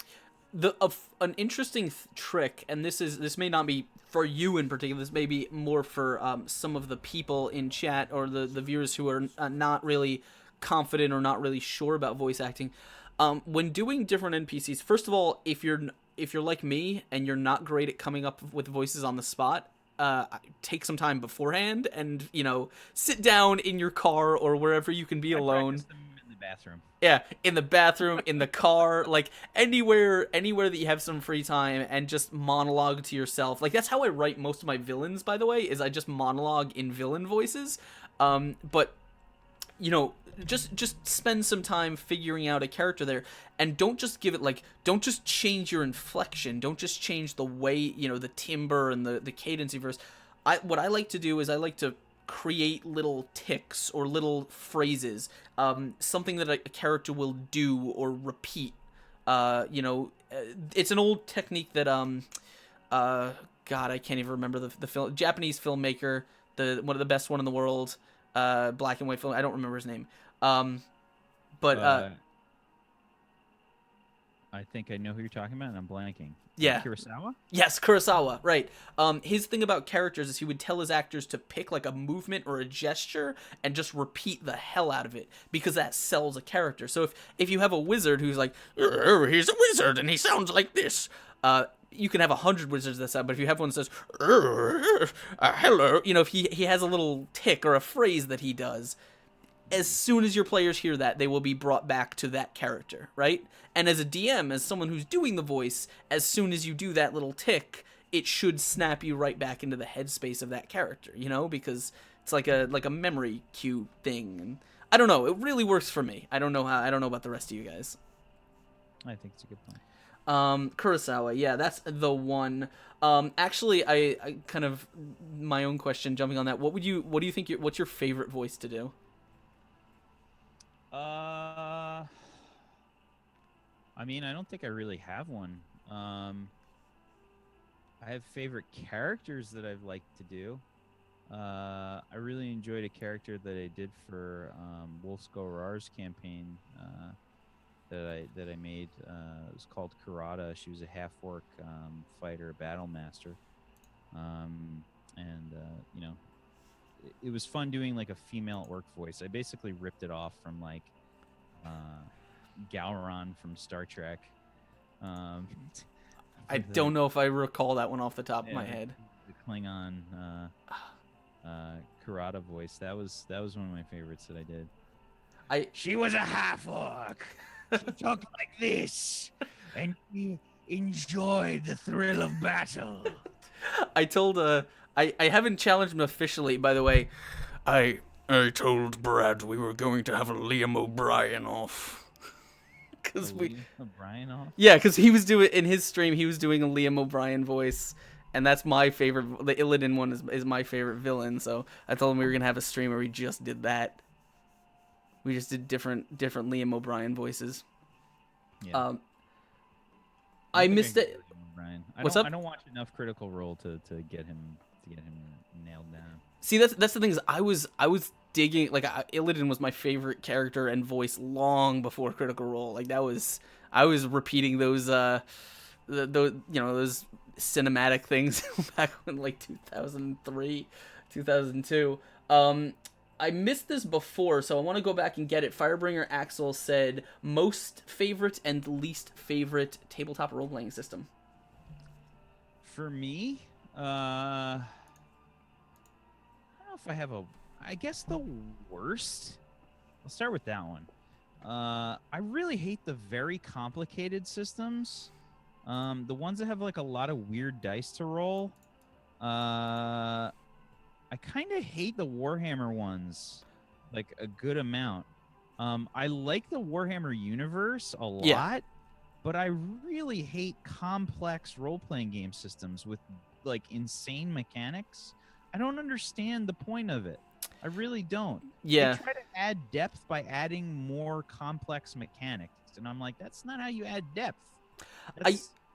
An interesting trick, and this may not be for you in particular. This may be more for some of the people in chat or the viewers who are not really confident or not really sure about voice acting. When doing different NPCs, first of all, if you're like me and you're not great at coming up with voices on the spot, take some time beforehand and, you know, sit down in your car or wherever you can be I alone. practice them in the bathroom. Yeah, in the bathroom, in the car, like anywhere that you have some free time, and just monologue to yourself. Like, that's how I write most of my villains, by the way, is I just monologue in villain voices. But, you know, just spend some time figuring out a character there, and don't just give it like, don't just change your inflection, don't just change the way, you know, the timbre and the cadence of verse. What I like to do is I like to create little ticks or little phrases, something that a character will do or repeat. It's an old technique that uh, God, I can't even remember the film, Japanese filmmaker, the one of the best one in the world, black and white film. I don't remember his name. Um, but Uh, I think I know who you're talking about, and I'm blanking. Yeah. Kurosawa. Yes, Kurosawa, right. His thing about characters is he would tell his actors to pick like a movement or a gesture and just repeat the hell out of it because that sells a character. So if you have a wizard who's like, he's a wizard and he sounds like this, you can have 100 wizards that sound, but if you have one that says, hello, you know, if he has a little tick or a phrase that he does, as soon as your players hear that, they will be brought back to that character, right? And as a DM, as someone who's doing the voice, as soon as you do that little tick, it should snap you right back into the headspace of that character, you know, because it's like a memory cue thing. And I don't know, it really works for me. I don't know about the rest of you guys. I think it's a good point. Kurosawa, yeah, that's the one. Actually, I kind of my own question, jumping on that. What do you think? What's your favorite voice to do? I mean, I don't think I really have one. I have favorite characters that I've liked to do. I really enjoyed a character that I did for Wolf's Go Rar's campaign that I made. It was called Karada. She was a half-orc fighter, battle master, and you know, it was fun doing like a female orc voice. I basically ripped it off from like Gowron from Star Trek. I don't know if I recall that one off the top of my head. The Klingon Karada voice. That was one of my favorites that I did. She was a half orc. She talked like this, and she enjoyed the thrill of battle. I told I haven't challenged him officially, by the way. I told Brad we were going to have a Liam O'Brien off. Because O'Brien off? Yeah, because he was doing in his stream. He was doing a Liam O'Brien voice, and that's my favorite. The Illidan one is my favorite villain. So I told him we were gonna have a stream where we just did that. We just did different Liam O'Brien voices. Yeah. I missed it. Brian. What's up? I don't watch enough Critical Role to get him nailed down. See, that's the thing is I was digging, like, Illidan was my favorite character and voice long before Critical Role. Like I was repeating those those cinematic things back in like 2003, 2002. I missed this before, so I want to go back and get it. Firebringer Axel said most favorite and least favorite tabletop role-playing system. For me, I don't know if I have I guess the worst. I'll start with that one. I really hate the very complicated systems. The ones that have like a lot of weird dice to roll. I kind of hate the Warhammer ones, like a good amount. I like the Warhammer universe a lot, but I really hate complex role-playing game systems with like insane mechanics. I don't understand the point of it. I really don't. Yeah. They try to add depth by adding more complex mechanics, and I'm like, that's not how you add depth.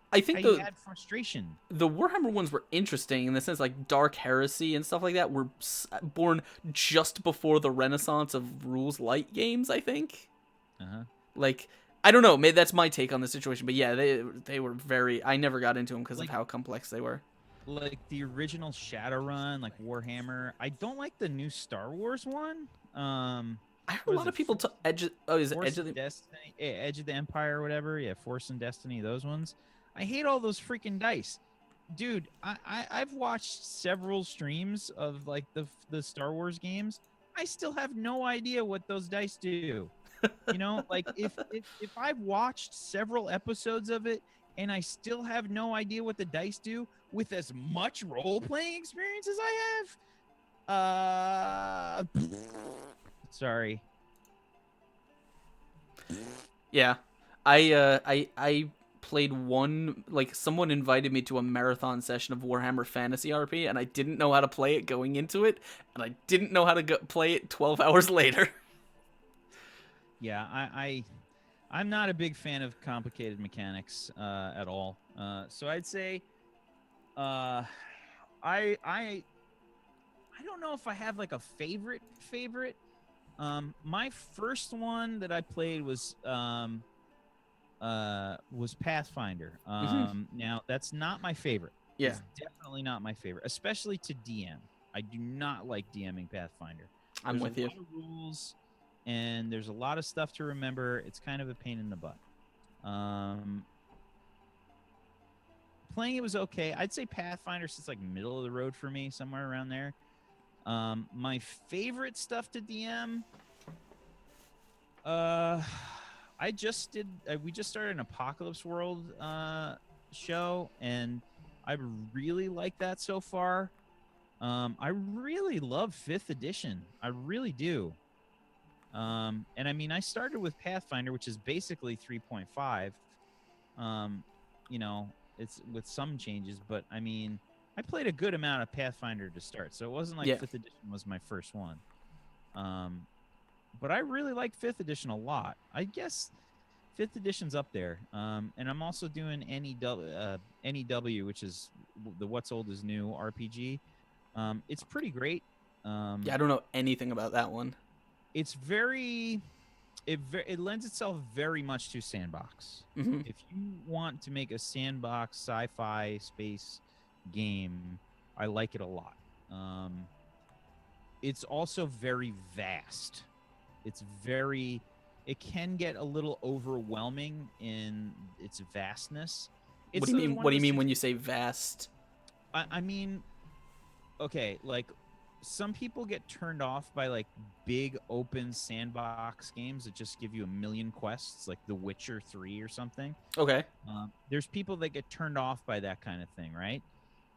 I think you add frustration. The Warhammer ones were interesting in the sense like Dark Heresy and stuff like that were born just before the renaissance of rules light games, I think. Like, I don't know, maybe that's my take on the situation, but yeah, they were very. I never got into them because of how complex they were. Like the original Shadowrun, like Warhammer. I don't like the new Star Wars one. I heard a lot of people Edge of the Destiny, Edge of the Empire, or whatever. Yeah, Force and Destiny, those ones. I hate all those freaking dice, dude. I've watched several streams of like the Star Wars games. I still have no idea what those dice do. You know, like if I've watched several episodes of it and I still have no idea what the dice do with as much role-playing experience as I have, sorry. Yeah, I played one, like someone invited me to a marathon session of Warhammer Fantasy RP, and I didn't know how to play it going into it, and I didn't know how to play it 12 hours later. Yeah, I'm not a big fan of complicated mechanics at all. So I'd say I don't know if I have like a favorite. My first one that I played was was Pathfinder. Hmm. Now that's not my favorite. Yeah, It's definitely not my favorite, especially to DM. I do not like DMing Pathfinder. I'm There's a with you. lot of rules, and there's a lot of stuff to remember. It's kind of a pain in the butt. Um, Playing it was okay. I'd say Pathfinder sits like middle of the road for me, somewhere around there. My favorite stuff to DM, uh, I just did. We just started an Apocalypse World show, and I really like that so far. I really love Fifth Edition. I really do. And I mean, I started with Pathfinder, which is basically 3.5. Um, you know, it's with some changes, but I mean, I played a good amount of Pathfinder to start, so it wasn't like Yeah. Fifth Edition was my first one. Um, but I really like Fifth Edition a lot. I guess Fifth Edition's up there. And I'm also doing NEW, which is the What's Old is New RPG. It's pretty great. Yeah, Um, I don't know anything about that one. it's very it lends itself very much to sandbox. Hmm. If you want to make a sandbox sci-fi space game, I like it a lot. It's also very vast. It's very it can get a little overwhelming in its vastness. What It's do you mean? one What of do you those mean when you say vast? I mean, okay, like some people get turned off by like big open sandbox games that just give you a million quests, like The Witcher 3 or something. Okay. There's people that get turned off by that kind of thing, right?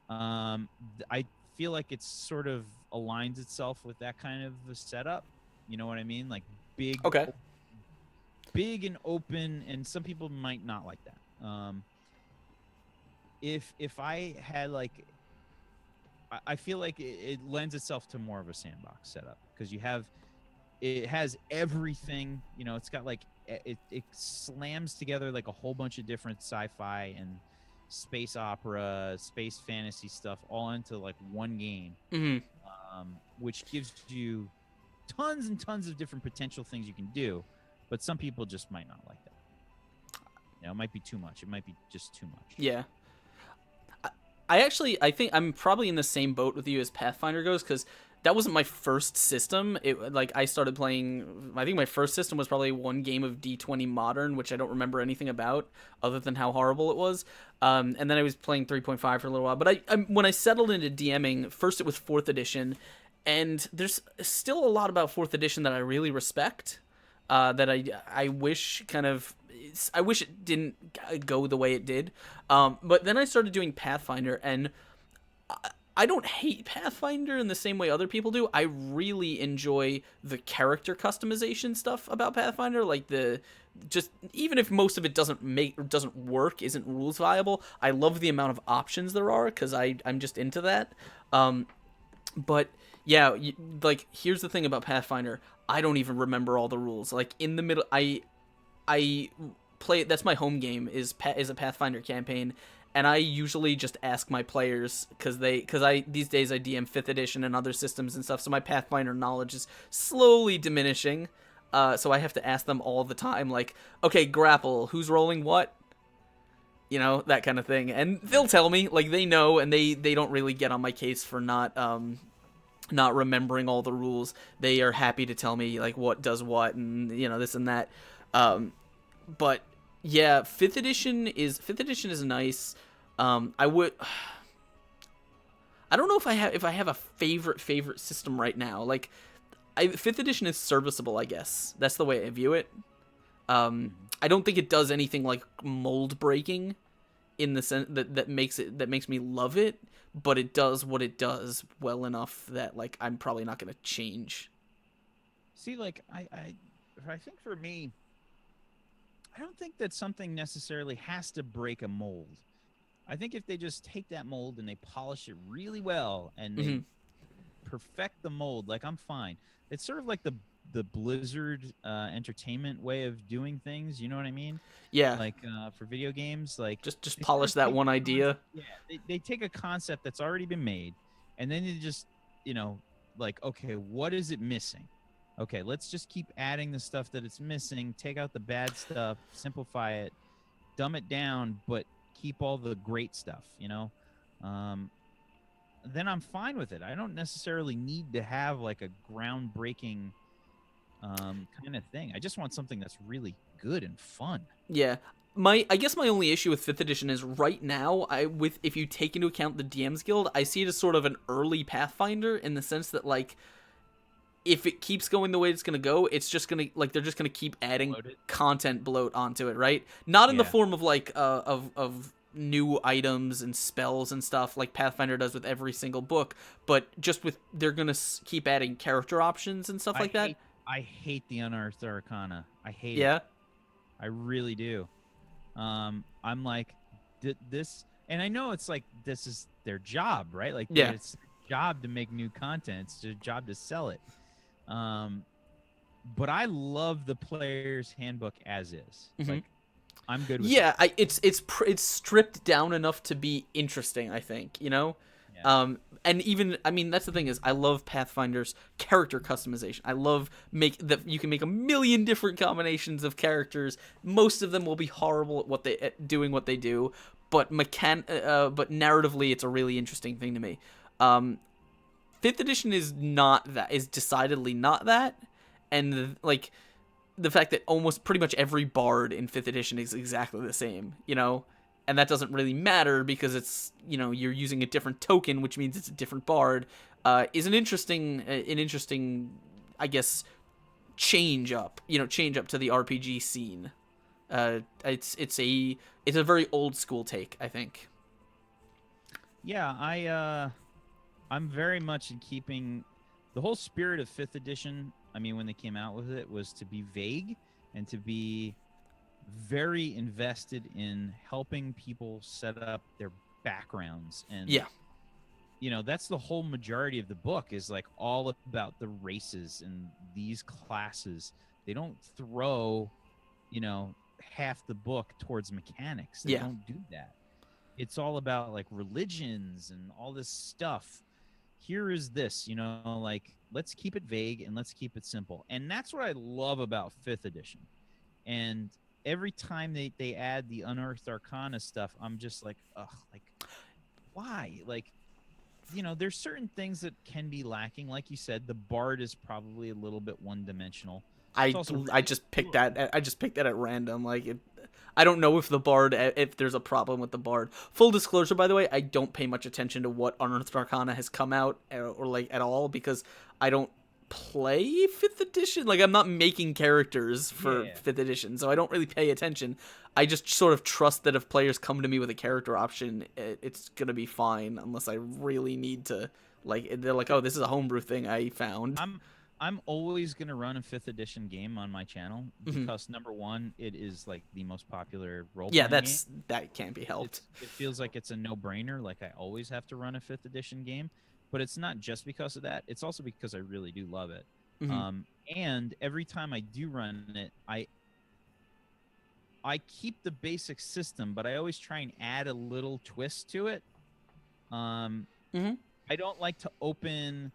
I feel like it's sort of aligns itself with that kind of a setup. You know what I mean? Like big, Okay. big and open, and some people might not like that. If I had like I feel like it lends itself to more of a sandbox setup because it has everything. You know, it's got like it slams together like a whole bunch of different sci-fi and space opera, space fantasy stuff all into like one game, Hmm. which gives you tons and tons of different potential things you can do. But some people just might not like that. You know, it might be too much. It might be just too much. Yeah. I think I'm probably in the same boat with you as Pathfinder goes because that wasn't my first system. It like I started playing. I think my first system was probably one game of D20 Modern, which I don't remember anything about other than how horrible it was. And then I was playing 3.5 for a little while. But when I settled into DMing, first it was fourth edition, and there's still a lot about fourth edition that I really respect. That I wish kind of I wish it didn't go the way it did. But then I started doing Pathfinder, and I don't hate Pathfinder in the same way other people do. I really enjoy the character customization stuff about Pathfinder, like the just even if most of it doesn't work, isn't rules viable. I love the amount of options there are because I'm just into that. But yeah, like here's the thing about Pathfinder. I don't even remember all the rules. Like in the middle, I play. That's my home game is a Pathfinder campaign, and I usually just ask my players because I these days I DM fifth edition and other systems and stuff. So my Pathfinder knowledge is slowly diminishing. So I have to ask them all the time, like, okay, grapple, who's rolling what, that kind of thing, and they'll tell me, like they know, and they don't really get on my case for not remembering all the rules. They are happy to tell me like what does what and this and that. But yeah, fifth edition is nice. I would. I don't know if I have a favorite system right now. Like, fifth edition is serviceable. I guess that's the way I view it. I don't think it does anything like mold breaking in the sense that makes me love it, but it does what it does well enough that like I'm probably not gonna change. See, like I think for me, I don't think that something necessarily has to break a mold. I think if they just take that mold and they polish it really well and they Hmm. perfect the mold, like I'm fine. It's sort of like the Blizzard entertainment way of doing things. You know what I mean? Yeah, Like for video games, like just they sort polish of that take one a idea. yeah, they take a concept that's already been made, and then they just like okay, what is it missing? Okay, let's just keep adding the stuff that it's missing. Take out the bad stuff, simplify it, dumb it down, but keep all the great stuff, um, then I'm fine with it. I don't necessarily need to have like a groundbreaking kind of thing. I just want something that's really good and fun. Yeah. I guess my only issue with 5th edition is right now, if you take into account the DM's Guild, I see it as sort of an early Pathfinder in the sense that, like, if it keeps going the way it's going to go, it's just going to, like, they're just going to keep adding Bloated. content bloat onto it, right? Not in the Yeah. form of, like, of new items and spells and stuff like Pathfinder does with every single book, but just with, they're going to keep adding character options and stuff like that. I hate the Unearthed Arcana. I hate it. Yeah. I really do. I'm like, this, and I know it's like, this is their job, right? Like, Yeah. it's their job to make new content. It's their job to sell it. But I love the player's handbook as is. Mhm. Like, I'm good with Yeah, it. it's stripped down enough to be interesting, I think, Yeah. and even, I mean, that's the thing, is I love Pathfinder's character customization. I love that you can make a million different combinations of characters. Most of them will be horrible at doing what they do, but but narratively it's a really interesting thing to me. 5th edition is decidedly not that, and like the fact that almost pretty much every bard in 5th edition is exactly the same, and that doesn't really matter because it's, you're using a different token, which means it's a different bard, is an interesting, I guess, change up to the RPG scene. It's a very old school take, I think. Yeah, I'm very much in keeping the whole spirit of 5th edition. I mean, when they came out with it, was to be vague and to be very invested in helping people set up their backgrounds. And Yeah. That's the whole majority of the book, is like all about the races and these classes. They don't throw, half the book towards mechanics. They don't do that. It's all about like religions and all this stuff. Here is this, like, let's keep it vague and let's keep it simple. And that's what I love about 5th edition. And every time they add the Unearthed Arcana stuff, I'm just like, ugh, like, why? Like, there's certain things that can be lacking. Like you said, the bard is probably a little bit one-dimensional. I just picked that at random. Like, I don't know if there's a problem with the bard. Full disclosure, by the way, I don't pay much attention to what Unearthed Arcana has come out or like at all, because I don't play 5th edition. Like, I'm not making characters for 5th edition, so I don't really pay attention. I just sort of trust that if players come to me with a character option, it's gonna be fine, unless I really need to. Like, they're like, oh, this is a homebrew thing I found. I'm always going to run a 5th edition game on my channel because, number one, it is like the most popular role-playing game. That can't be helped. It feels like it's a no-brainer. Like, I always have to run a 5th edition game, but it's not just because of that. It's also because I really do love it. And every time I do run it, I keep the basic system, but I always try and add a little twist to it. I don't like to open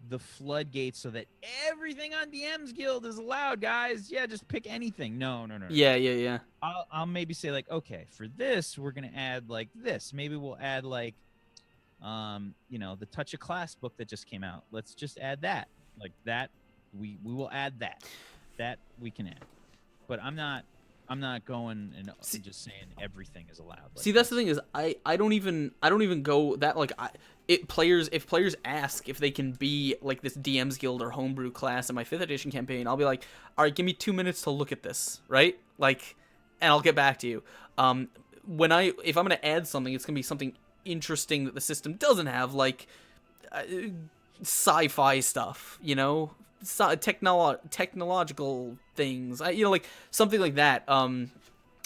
the floodgates so that everything on DM's Guild is allowed, guys. Yeah, just pick anything. No. Yeah. I'll maybe say, like, okay, for this, we're gonna add like this. Maybe we'll add like, the Touch of Class book that just came out. Let's just add that. Like that, we will add that. That we can add. But I'm not going and just saying everything is allowed. Like, see, that's the thing, is I don't even go that, like, if players ask if they can be like this DM's Guild or homebrew class in my 5th edition campaign, I'll be like, all right, give me 2 minutes to look at this, right? Like, and I'll get back to you. If I'm gonna add something, it's gonna be something interesting that the system doesn't have, like sci-fi stuff, technological things, like something like that,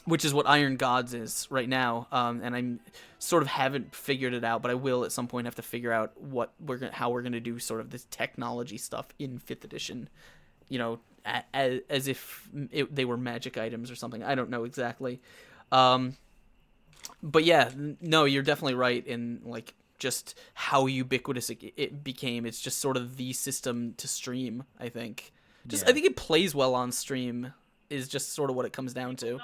which is what Iron Gods is right now, and I'm sort of haven't figured it out, but I will at some point have to figure out how we're gonna do sort of this technology stuff in 5th edition, as if they were magic items or something. I don't know exactly, but yeah, no, you're definitely right in like just how ubiquitous it became. It's just sort of the system to stream, I think. I think it plays well on stream is just sort of what it comes down to.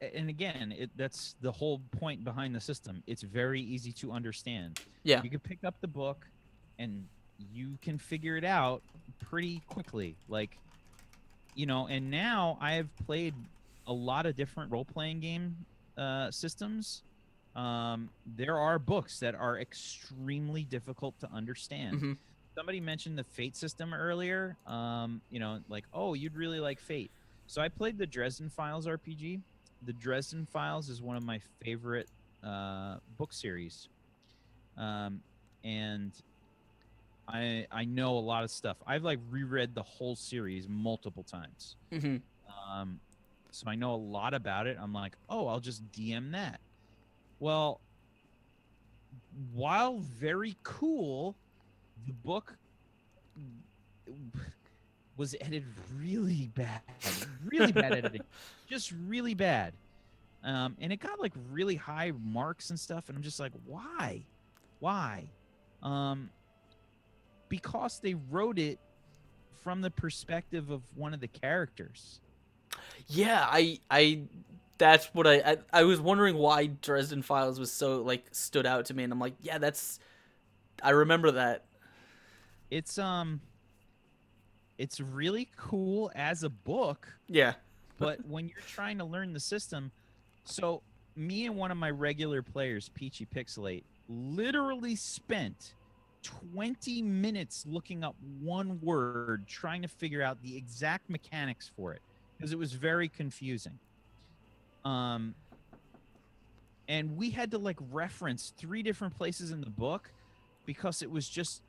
and again, that's the whole point behind the system. It's very easy to understand. Yeah. You can pick up the book and you can figure it out pretty quickly. Like, and now I have played a lot of different role playing game systems. There are books that are extremely difficult to understand. Hmm. Somebody mentioned the Fate system earlier. Like, oh, you'd really like Fate. So I played the Dresden Files RPG. The Dresden Files is one of my favorite book series, and I know a lot of stuff. I've like reread the whole series multiple times. Hmm. Um, so I know a lot about it. I'm like, oh, I'll just DM that. Well, while very cool, the book was edited really bad editing, just really bad. And it got like really high marks and stuff, and I'm just like, why? Um, because they wrote it from the perspective of one of the characters. Yeah, I that's what I was wondering why Dresden Files was so like stood out to me, and I'm like, yeah, that's I remember that. It's it's really cool as a book, Yeah. but when you're trying to learn the system, so me and one of my regular players, Peachy Pixelate, literally spent 20 minutes looking up one word, trying to figure out the exact mechanics for it because it was very confusing. Um, and we had to like reference 3 different places in the book because it was just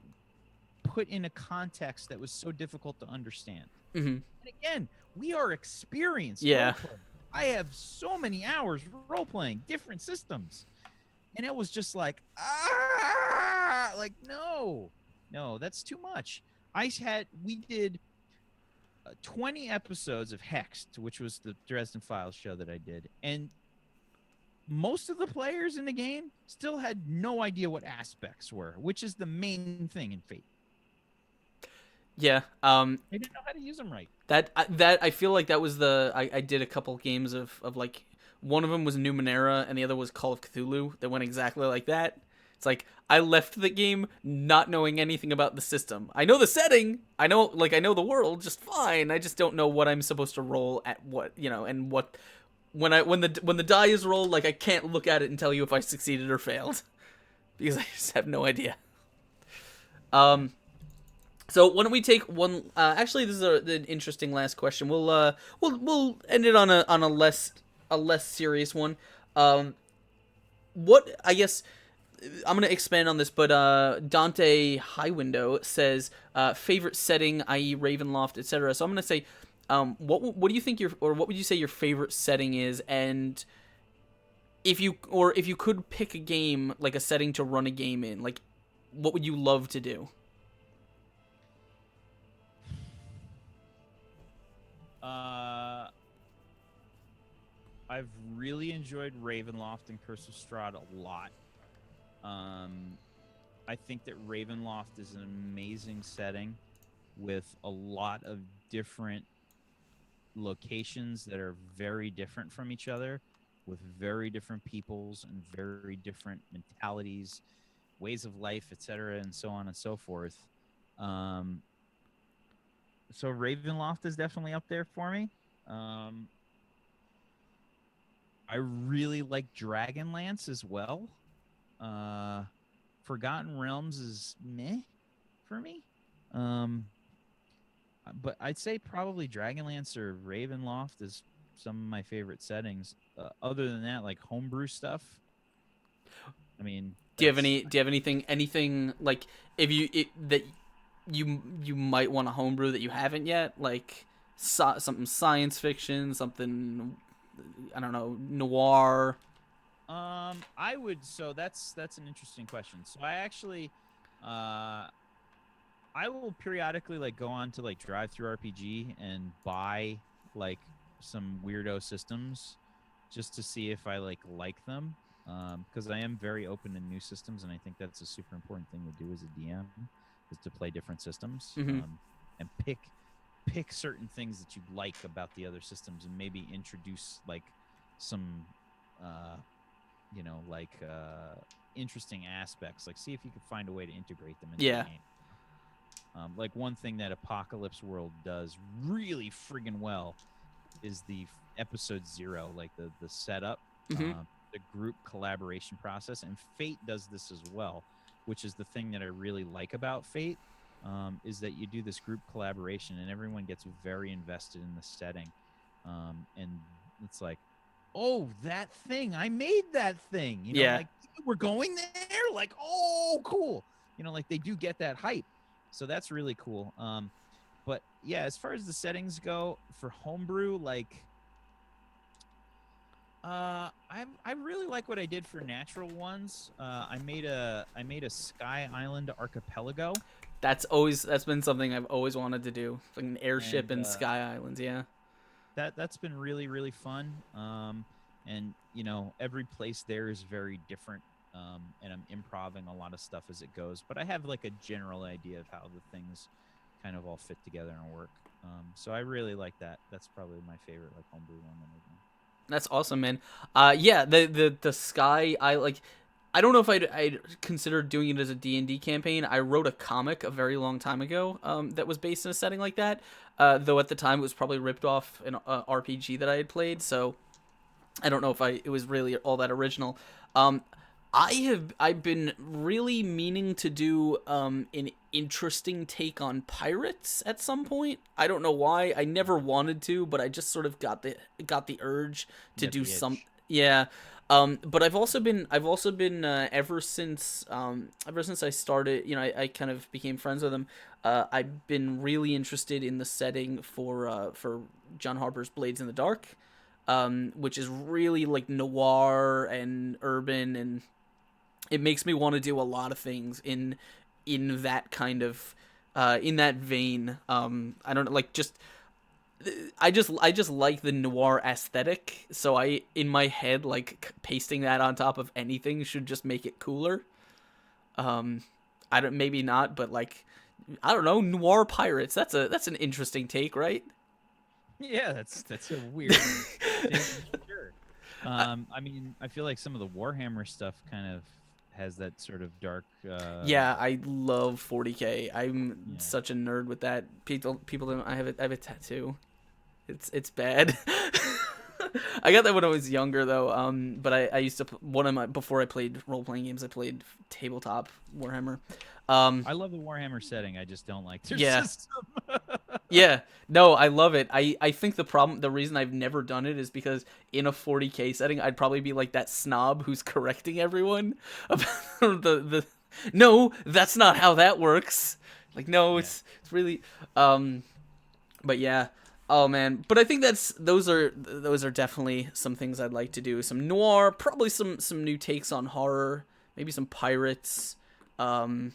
put in a context that was so difficult to understand. Hmm. And again, we are experienced role Yeah. players. I have so many hours role playing different systems. And it was just like, like, no, that's too much. We did 20 episodes of Hexed, which was the Dresden Files show that I did. And most of the players in the game still had no idea what aspects were, which is the main thing in Fate. Yeah. They didn't know how to use them right. That I feel like that was I did a couple games of like one of them was Numenera and the other was Call of Cthulhu that went exactly like that. It's like I left the game not knowing anything about the system. I know the setting, I know the world just fine. I just don't know what I'm supposed to roll at what, and what when the die is rolled, like I can't look at it and tell you if I succeeded or failed because I just have no idea. Yeah. Um So why don't we take one? Actually, this is an interesting last question. We'll end it on a less serious one. Um, what I guess I'm gonna expand on this, but Dante Highwindow says favorite setting, i.e., Ravenloft, etc. So I'm gonna say, what do you think what would you say your favorite setting is, and if you could pick a game like a setting to run a game in, like what would you love to do? Uh, I've really enjoyed Ravenloft and Curse of Strahd a lot. Um, I think that Ravenloft is an amazing setting with a lot of different locations that are very different from each other, with very different peoples and very different mentalities, ways of life, etc., and so on and so forth. Um, so Ravenloft is definitely up there for me. Um, I really like Dragonlance as well. Uh, Forgotten Realms is meh for me. Um, but I'd say probably Dragonlance or Ravenloft is some of my favorite settings. Other than that, like homebrew stuff. I mean, Do you have that's any? Do you have anything like if that you might want to homebrew that you haven't yet? Like something science fiction, something I don't know, noir. I would. So that's an interesting question. So uh, I will periodically like go on to like drive through RPG and buy like some weirdo systems just to see if I like them. Because I am very open to new systems, and I think that's a super important thing to do as a DM is to play different systems Mm-hmm. and pick certain things that you like about the other systems, and maybe introduce like some uh, like interesting aspects. Like, see if you could find a way to integrate them into the Yeah. game. Like one thing that Apocalypse World does really friggin' well is the episode 0, like the setup, Hmm. the group collaboration process, and Fate does this as well, which is the thing that I really like about Fate, is that you do this group collaboration and everyone gets very invested in the setting, and it's like, oh, that thing, I made that thing, Yeah. like we're going there, like, oh, cool, like they do get that hype, so that's really cool. But yeah, as far as the settings go for homebrew, like I really like what I did for natural ones. I made a Sky Island archipelago, That's been something I've always wanted to do. Like an airship and in Sky Islands. Yeah. that's been really really fun. And every place there is very different. And I'm improving a lot of stuff as it goes, but I have like a general idea of how the things kind of all fit together and work. So I really like that. That's probably my favorite like homebrew one that I've done. That's awesome, man. Yeah, the Sky, I like. I don't know if I'd consider doing it as a D&D campaign. I wrote a comic a very long time ago that was based in a setting like that. Though at the time it was probably ripped off an RPG that I had played, so I don't know if it was really all that original. Um, I've been really meaning to do an interesting take on pirates at some point. I don't know why. I never wanted to, but I just sort of got the urge You to got do the some. itch. Yeah. But I've also been ever since I started, I kind of became friends with him. I've been really interested in the setting for John Harper's Blades in the Dark, which is really like noir and urban, and it makes me want to do a lot of things in that kind of in that vein. I don't know, like just I just like the noir aesthetic, so I in my head like pasting that on top of anything should just make it cooler. Um, I don't maybe not, but like I don't know, noir pirates. That's an interesting take, right? Yeah, that's a weird take for sure. I mean, I feel like some of the Warhammer stuff kind of has that sort of dark. Yeah, I love 40K. I'm Yeah, such a nerd with that. People don't. I have a tattoo. It's bad. I got that when I was younger though. But I used to one of my before I played role playing games. I played tabletop Warhammer. Um, I love the Warhammer setting. I just don't like their yeah, system. yeah. No, I love it. I think the reason I've never done it is because in a 40K setting, I'd probably be like that snob who's correcting everyone about the. No, that's not how that works. Like, no, Yeah. it's really. But yeah. Oh man, but I think those are definitely some things I'd like to do. Some noir, probably some new takes on horror, maybe some pirates. Um,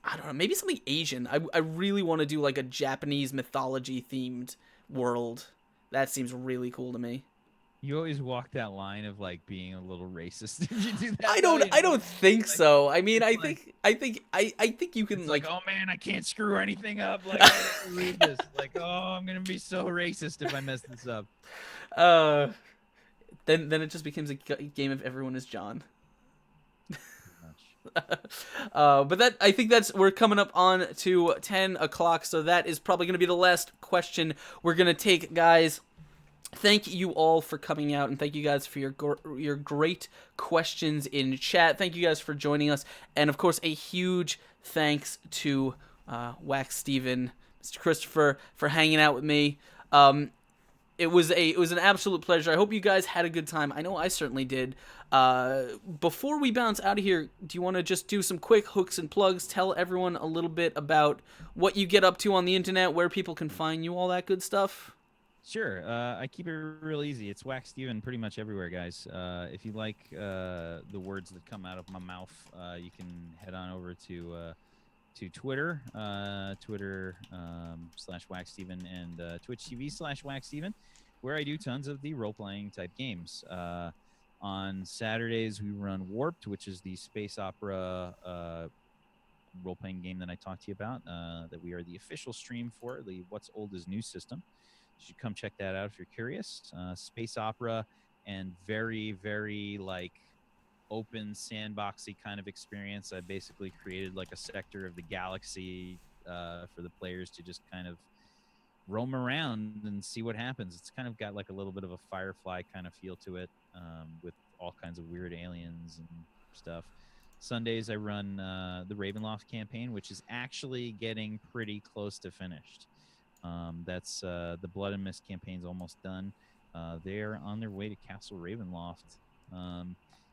I don't know, maybe something Asian. I really want to do like a Japanese mythology themed world. That seems really cool to me. You always walk that line of like being a little racist if you do that I though. don't You I know what I don't mean? think Like so. I mean, it's I like think I think I think you can it's like, like oh man, I can't screw anything up. Like I gotta read this. Like, oh, I'm gonna be so racist if I mess this up. uh then it just becomes a game of everyone is John. Pretty much. But that I think that's we're coming up on to 10 o'clock, so that is probably going to be the last question we're going to take, guys. Thank you all for coming out, and thank you guys for your great questions in chat. Thank you guys for joining us, and of course, a huge thanks to Wax Steven, Mr. Christopher, for hanging out with me. It was an absolute pleasure. I hope you guys had a good time. I know I certainly did. Before we bounce out of here, do you want to just do some quick hooks and plugs? Tell everyone a little bit about what you get up to on the internet, where people can find you, all that good stuff. Sure. I keep it real easy. It's Wax Steven pretty much everywhere, guys. If you like the words that come out of my mouth, you can head on over to Twitter, Twitter /Wax Steven, and Twitch TV /Wax Steven, where I do tons of the role playing type games. On Saturdays, we run Warped, which is the space opera role playing game that I talked to you about, that we are the official stream for, the What's Old is New system. You should come check that out if you're curious. Space opera and very, very like open sandboxy kind of experience. I basically created like a sector of the galaxy for the players to just kind of roam around and see what happens. It's kind of got like a little bit of a Firefly kind of feel to it, with all kinds of weird aliens and stuff. Sundays I run the Ravenloft campaign, which is actually getting pretty close to finished. That's the Blood and Mist campaign's almost done. They're on their way to Castle Ravenloft,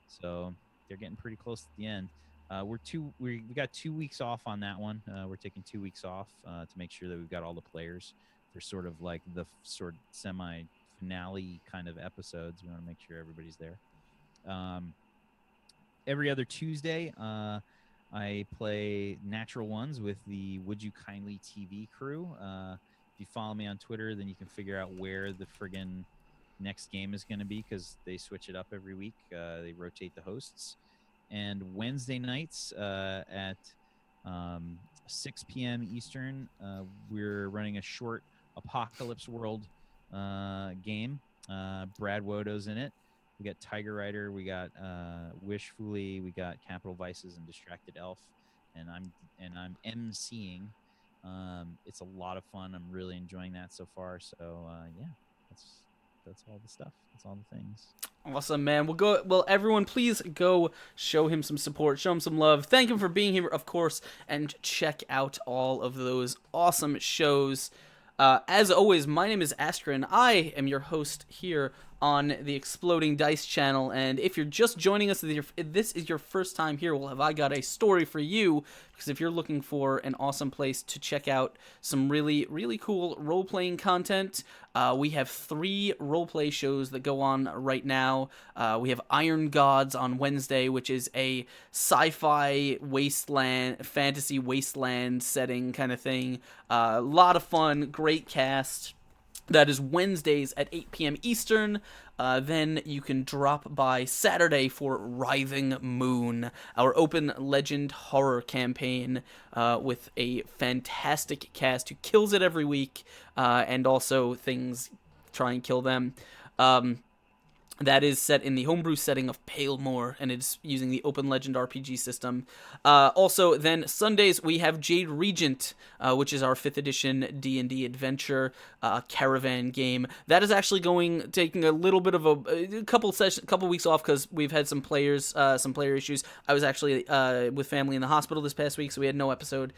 so they're getting pretty close to the end. We got 2 weeks off on that one. We're taking 2 weeks off to make sure that we've got all the players for sort of like the sort of semi finale kind of episodes. We want to make sure everybody's there. Every other Tuesday, I play Natural Ones with the Would You Kindly TV crew. If you follow me on Twitter, then you can figure out where the friggin' next game is going to be, because they switch it up every week. They rotate the hosts. And Wednesday nights at 6 p.m. Eastern, we're running a short Apocalypse World game. Brad Wodo's in it. We got Tiger Rider, we got Wish Fooly, we got Capital Vices and Distracted Elf, and I'm emceeing. It's a lot of fun. I'm really enjoying that so far. So yeah, that's all the stuff. That's all the things. Awesome, man. Well, everyone, please go show him some support, show him some love. Thank him for being here, of course, and check out all of those awesome shows. As always, my name is Astrid. I am your host here on the Exploding Dice channel, and if you're just joining us, if this is your first time here, well, have I got a story for you, because if you're looking for an awesome place to check out some really, really cool role-playing content, we have 3 role-play shows that go on right now. We have Iron Gods on Wednesday, which is a sci-fi wasteland, fantasy wasteland setting kind of thing. A lot of fun, great cast. That is Wednesdays at 8 p.m. Eastern. Then you can drop by Saturday for Writhing Moon, our open legend horror campaign with a fantastic cast who kills it every week, and also things try and kill them. That is set in the homebrew setting of Palemore, and it's using the Open Legend RPG system. Also, then Sundays we have Jade Regent, which is our 5th edition D&D adventure caravan game. That is actually taking a little bit of a couple weeks off because we've had some player issues. I was actually with family in the hospital this past week, so we had no episode.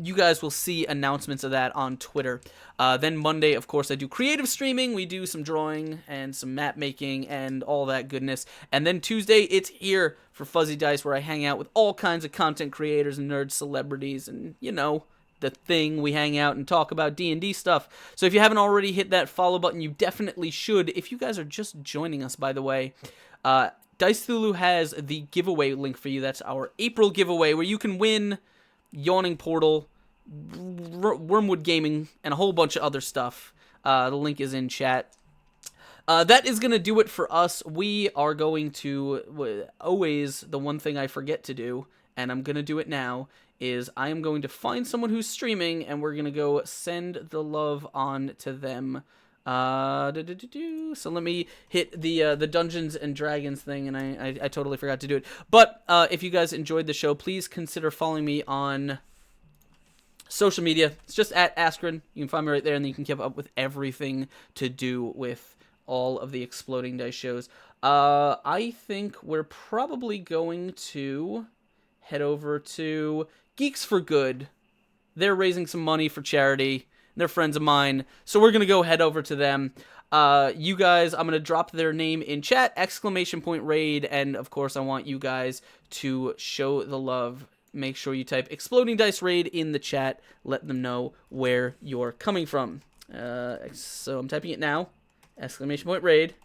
You guys will see announcements of that on Twitter. Then Monday, of course, I do creative streaming. We do some drawing and some map making and all that goodness. And then Tuesday, it's here for Fuzzy Dice, where I hang out with all kinds of content creators and nerd celebrities and, you know, the thing. We hang out and talk about D&D stuff. So if you haven't already hit that follow button, you definitely should. If you guys are just joining us, by the way, Dice Thulu has the giveaway link for you. That's our April giveaway, where you can win Yawning Portal, Wormwood Gaming, and a whole bunch of other stuff. The link is in chat. That is going to do it for us. We are going to, always, the one thing I forget to do, and I'm going to do it now, is I am going to find someone who's streaming, and we're going to go send the love on to them. So let me hit the Dungeons and Dragons thing, and I totally forgot to do it. But if you guys enjoyed the show, please consider following me on social media. It's just at Askren. You can find me right there, and then you can keep up with everything to do with all of the Exploding Dice shows. I think we're probably going to head over to Geeks for Good. They're raising some money for charity. They're friends of mine, so we're going to go head over to them. You guys, I'm going to drop their name in chat, ! Raid, and of course I want you guys to show the love. Make sure you type Exploding Dice Raid in the chat. Let them know where you're coming from. So I'm typing it now, ! Raid.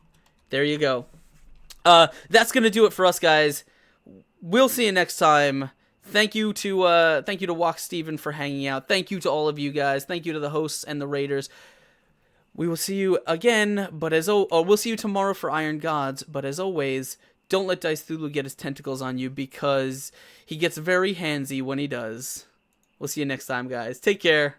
There you go. That's going to do it for us, guys. We'll see you next time. Thank you to Walk Steven for hanging out. Thank you to all of you guys. Thank you to the hosts and the raiders. We will see you again, we'll see you tomorrow for Iron Gods. But as always, don't let Dice Thulu get his tentacles on you, because he gets very handsy when he does. We'll see you next time, guys. Take care.